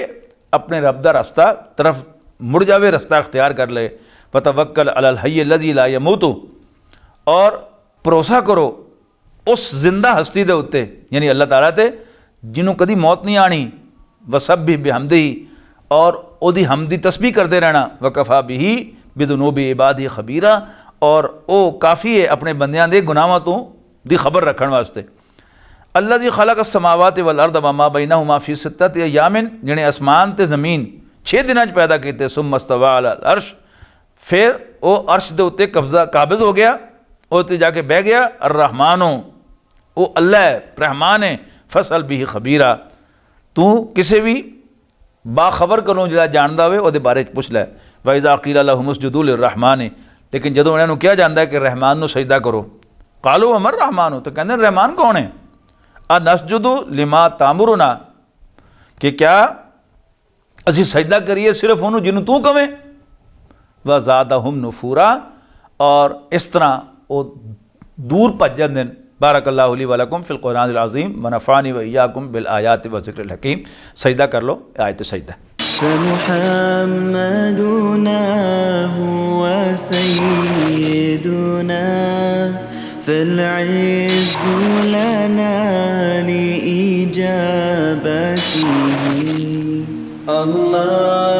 अपने रब दा रास्ता तरफ मुड़ जावे, रास्ता अख्तियार कर ले। फतवक्कल अलल हय्य लज़ी ला यमूतु, और भरोसा करो उस जिंदा हस्ती दे उत्ते, यानी अल्लाह ताला ते जिन्हों कदी मौत नहीं आनी। वसब्बिह बिहम्दिही, और ओदी हमदी तस्बीह करते रहना। वकफ़ा बिही बिदुनूबि इबादी खबीरा, और वो काफ़ी है अपने बंदियां दे गुनाहां तो दी खबर रखने वास्ते। अल्लज़ी खलक़ अस्समावाति वल अर्द वमा बैनहुमा फ़ी सित्तति अय्यामिन, जिन्हें आसमान ते ज़मीन 6 दिनों च पैदा किए। सुम्मा इस्तवा अलल अर्श, फिर वो अर्श दे उत्ते कब्जा काबिज़ हो गया, उत्ते जाके बह गया। अर्रहमानो, वो अल्लाह है, रहमान है। फसल भी खबीरा, तू किसी भी बाखबर कोलों जिहड़ा जानदा होवे उहदे बारे च पुछ लै। वइज़ा क़ीला लहुम उसजुदू लिर्रहमान, लेकिन जदों उन्होंने कहा जाता है कि रहमान नूं सजदा करो, कालू अमर रहमान, तो कहते रहमान कौन है। आ नसजुदु लिमा तामुरुना, कि क्या असी सजदा करिए सिर्फ उन्होंने जिन्हों तू कवें। व ज़ादहुम नुफूरा, और इस तरह वो दूर भज जाते हैं। बारकल्लाहु ली व लकुम फिल कुरानिल अज़ीम व नफ़अनी व इय्याकुम बिल आयाति व ज़िक्रिल हकीम। सजदा कर लो, आयत सजदा। فمحمدنا هو سيدنا فالعز لنا لإجابته الله